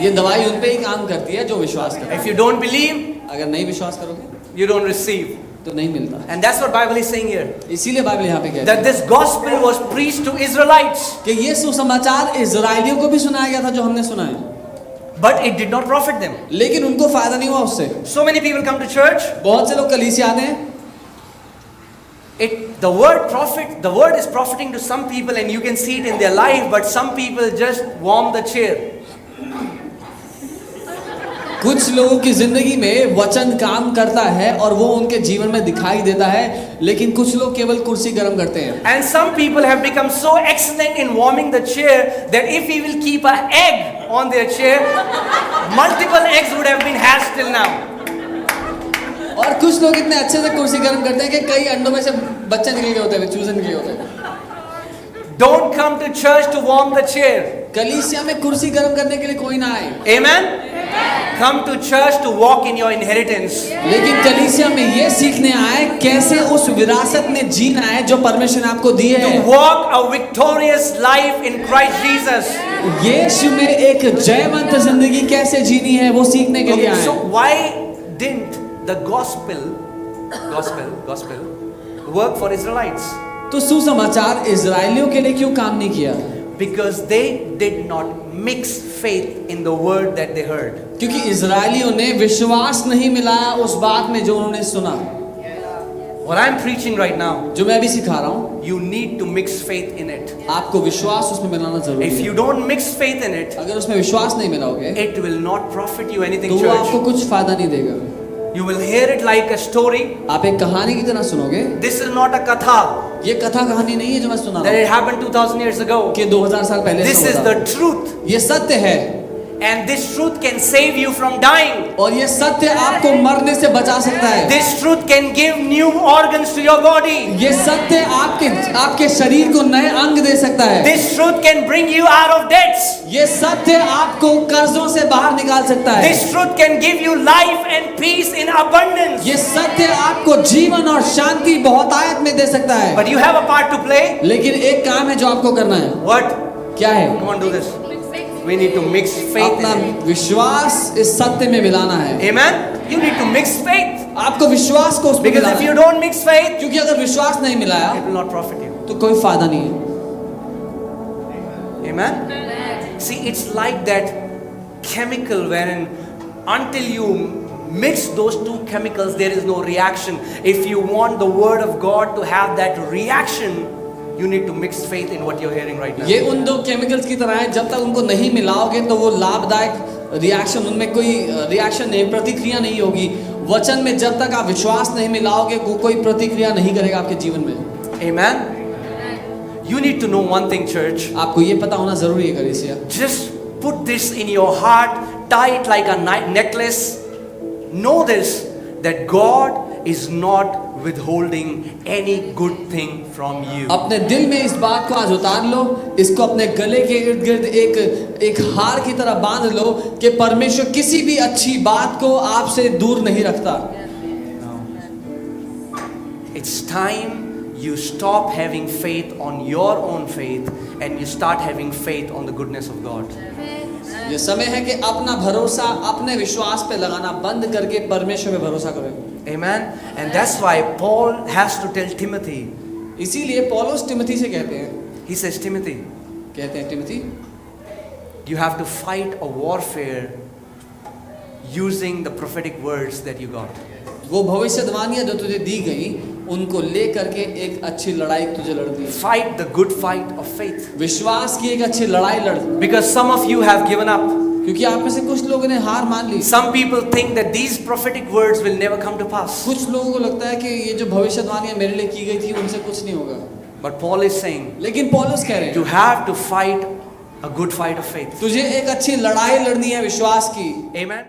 ये दवाई उन पे ही काम करती है जो विश्वास करते हैं। If you don't believe, अगर नहीं विश्वास करोगे you don't receive. तो नहीं मिलता। And that's what Bible is saying here. इसीलिए बाइबल यहाँ पे कहती That है this gospel was preached to Israelites. कि ये सुसमाचार इजराइलियों को भी सुनाया गया था जो हमने सुना है, But it did not profit them. लेकिन उनको फायदा नहीं हुआ उससे। So many people come to church. बहुत से लोग कलीसिया आते हैं The word is profiting to some people, and you can see it in their life, but some people just warm the chair. कुछ लोगों की जिंदगी में वचन काम करता है और वो उनके जीवन में दिखाई देता है, लेकिन कुछ लोग केवल कुर्सी गर्म करते हैं. And some people have become so excellent in warming the chair that if we will keep an egg on their chair, multiple eggs would have been hatched till now. और कुछ लोग इतने अच्छे से कुर्सी गर्म करते हैं कि कई अंडों में से बच्चे निकल गए होते हैं, चूजे निकले होते हैं. Don't come to church to warm the chair. कलीसिया में कुर्सी गर्म करने के लिए कोई ना आए. Amen? Come to church to walk in your inheritance. लेकिन कलीसिया में ये सीखने आए कैसे उस विरासत में जीना है जो परमेश्वर ने आपको दी है. To walk a victorious life in Christ Jesus. यीशु में एक जयवंत जिंदगी कैसे जीनी है वो सीखने के लिए आए. So why didn't the gospel work for Israelites? तो सुसमाचार इजरायलियों के लिए क्यों काम नहीं किया? Because they did not mix faith in the word that they heard. क्योंकि इजरायलियों ने विश्वास नहीं मिलाया उस बात में जो उन्होंने सुना. What I'm preaching right now, जो मैं अभी सिखा रहा हूँ, you need to mix faith in it. आपको विश्वास उसमें मिलाना जरूरी If है. you don't mix faith in it, अगर उसमें विश्वास नहीं मिलाओगे it will not profit you anything, तो वो आपको church. कुछ फायदा नहीं देगा. You will hear it like a story. आप एक कहानी की तरह सुनोगे. This is not a katha ये कथा कहानी नहीं है जो मैं सुना that रहा it happened 2000 years ago. हूँ कि 2000 साल पहले This ऐसा is हुआ the था. truth. ये सत्य है And this truth can save you from dying. और ये सत्य आपको मरने से बचा सकता है. This truth can give new organs to your body. ये सत्य आपके शरीर को नए अंग दे सकता है. This truth can bring you out of debts. ये सत्य आपको कर्जों से बाहर निकाल सकता है. This truth can give you life and peace in abundance. ये सत्य आपको जीवन और शांति बहुतायत में दे सकता है. But you have a part to play. लेकिन एक काम है जो आपको करना है. What? क्या है? Come on, do this. We need to mix faith अपना in it. विश्वास इस सत्य में मिलाना है. Amen? You need to mix faith. आपको विश्वास को उसमें Because मिलाना if you है. don't mix faith, क्योंकि अगर विश्वास नहीं मिलाया it will not profit you. तो कोई फायदा नहीं है. Amen? See, it's like that chemical wherein until you mix those two chemicals, there is no reaction. If you want the word of God to have that reaction, you need to mix faith in what you're hearing right now. ये उन दो chemicals की तरह है. जब तक उनको नहीं मिलाओगे तो वो लाभदायक रिएक्शन, उनमें कोई रिएक्शन नहीं, प्रतिक्रिया नहीं होगी. वचन में जब तक आप विश्वास नहीं मिलाओगे वो कोई प्रतिक्रिया नहीं करेगा आपके जीवन में. Amen? You need to know one thing, church. आपको ये पता होना जरूरी है कलीसिया. Just put this in your heart, tie it like a necklace. Know this, that God is not withholding any good thing from you. अपने दिल में इस बात को आज उतार लो. इसको अपने गले के इर्द गिर्द एक हार की तरह बांध लो कि परमेश्वर किसी भी अच्छी बात को आपसे दूर नहीं रखता. It's time you stop having faith on your own faith and you start having faith on the goodness of God. ये समय है कि अपना भरोसा अपने विश्वास पे लगाना बंद करके परमेश्वर पे भरोसा करो. Amen? And that's why Paul has to tell Timothy. इसीलिए पौलुस तिमोथी से कहते हैं, He says, Timothy, Timothy, you have to fight a warfare using the prophetic words that you got. वो भविष्यवाणियां जो तुझे दी गई उनको लेकर के एक अच्छी लड़ाई तुझे लड़नी है. Fight the good fight of faith. विश्वास की एक अच्छी लड़ाई लड़. Because some of you have given up. क्योंकि आप में से कुछ लोगों ने हार मान ली. Some people think that these prophetic words will never come to pass. कुछ लोगों को लगता है कि ये जो भविष्यवाणियां मेरे लिए की गई थी उनसे कुछ नहीं होगा. But Paul is saying, लेकिन पौलुस कह रहे हैं you have to fight a good fight of faith. तुझे एक अच्छी लड़ाई लड़नी है विश्वास की. Amen.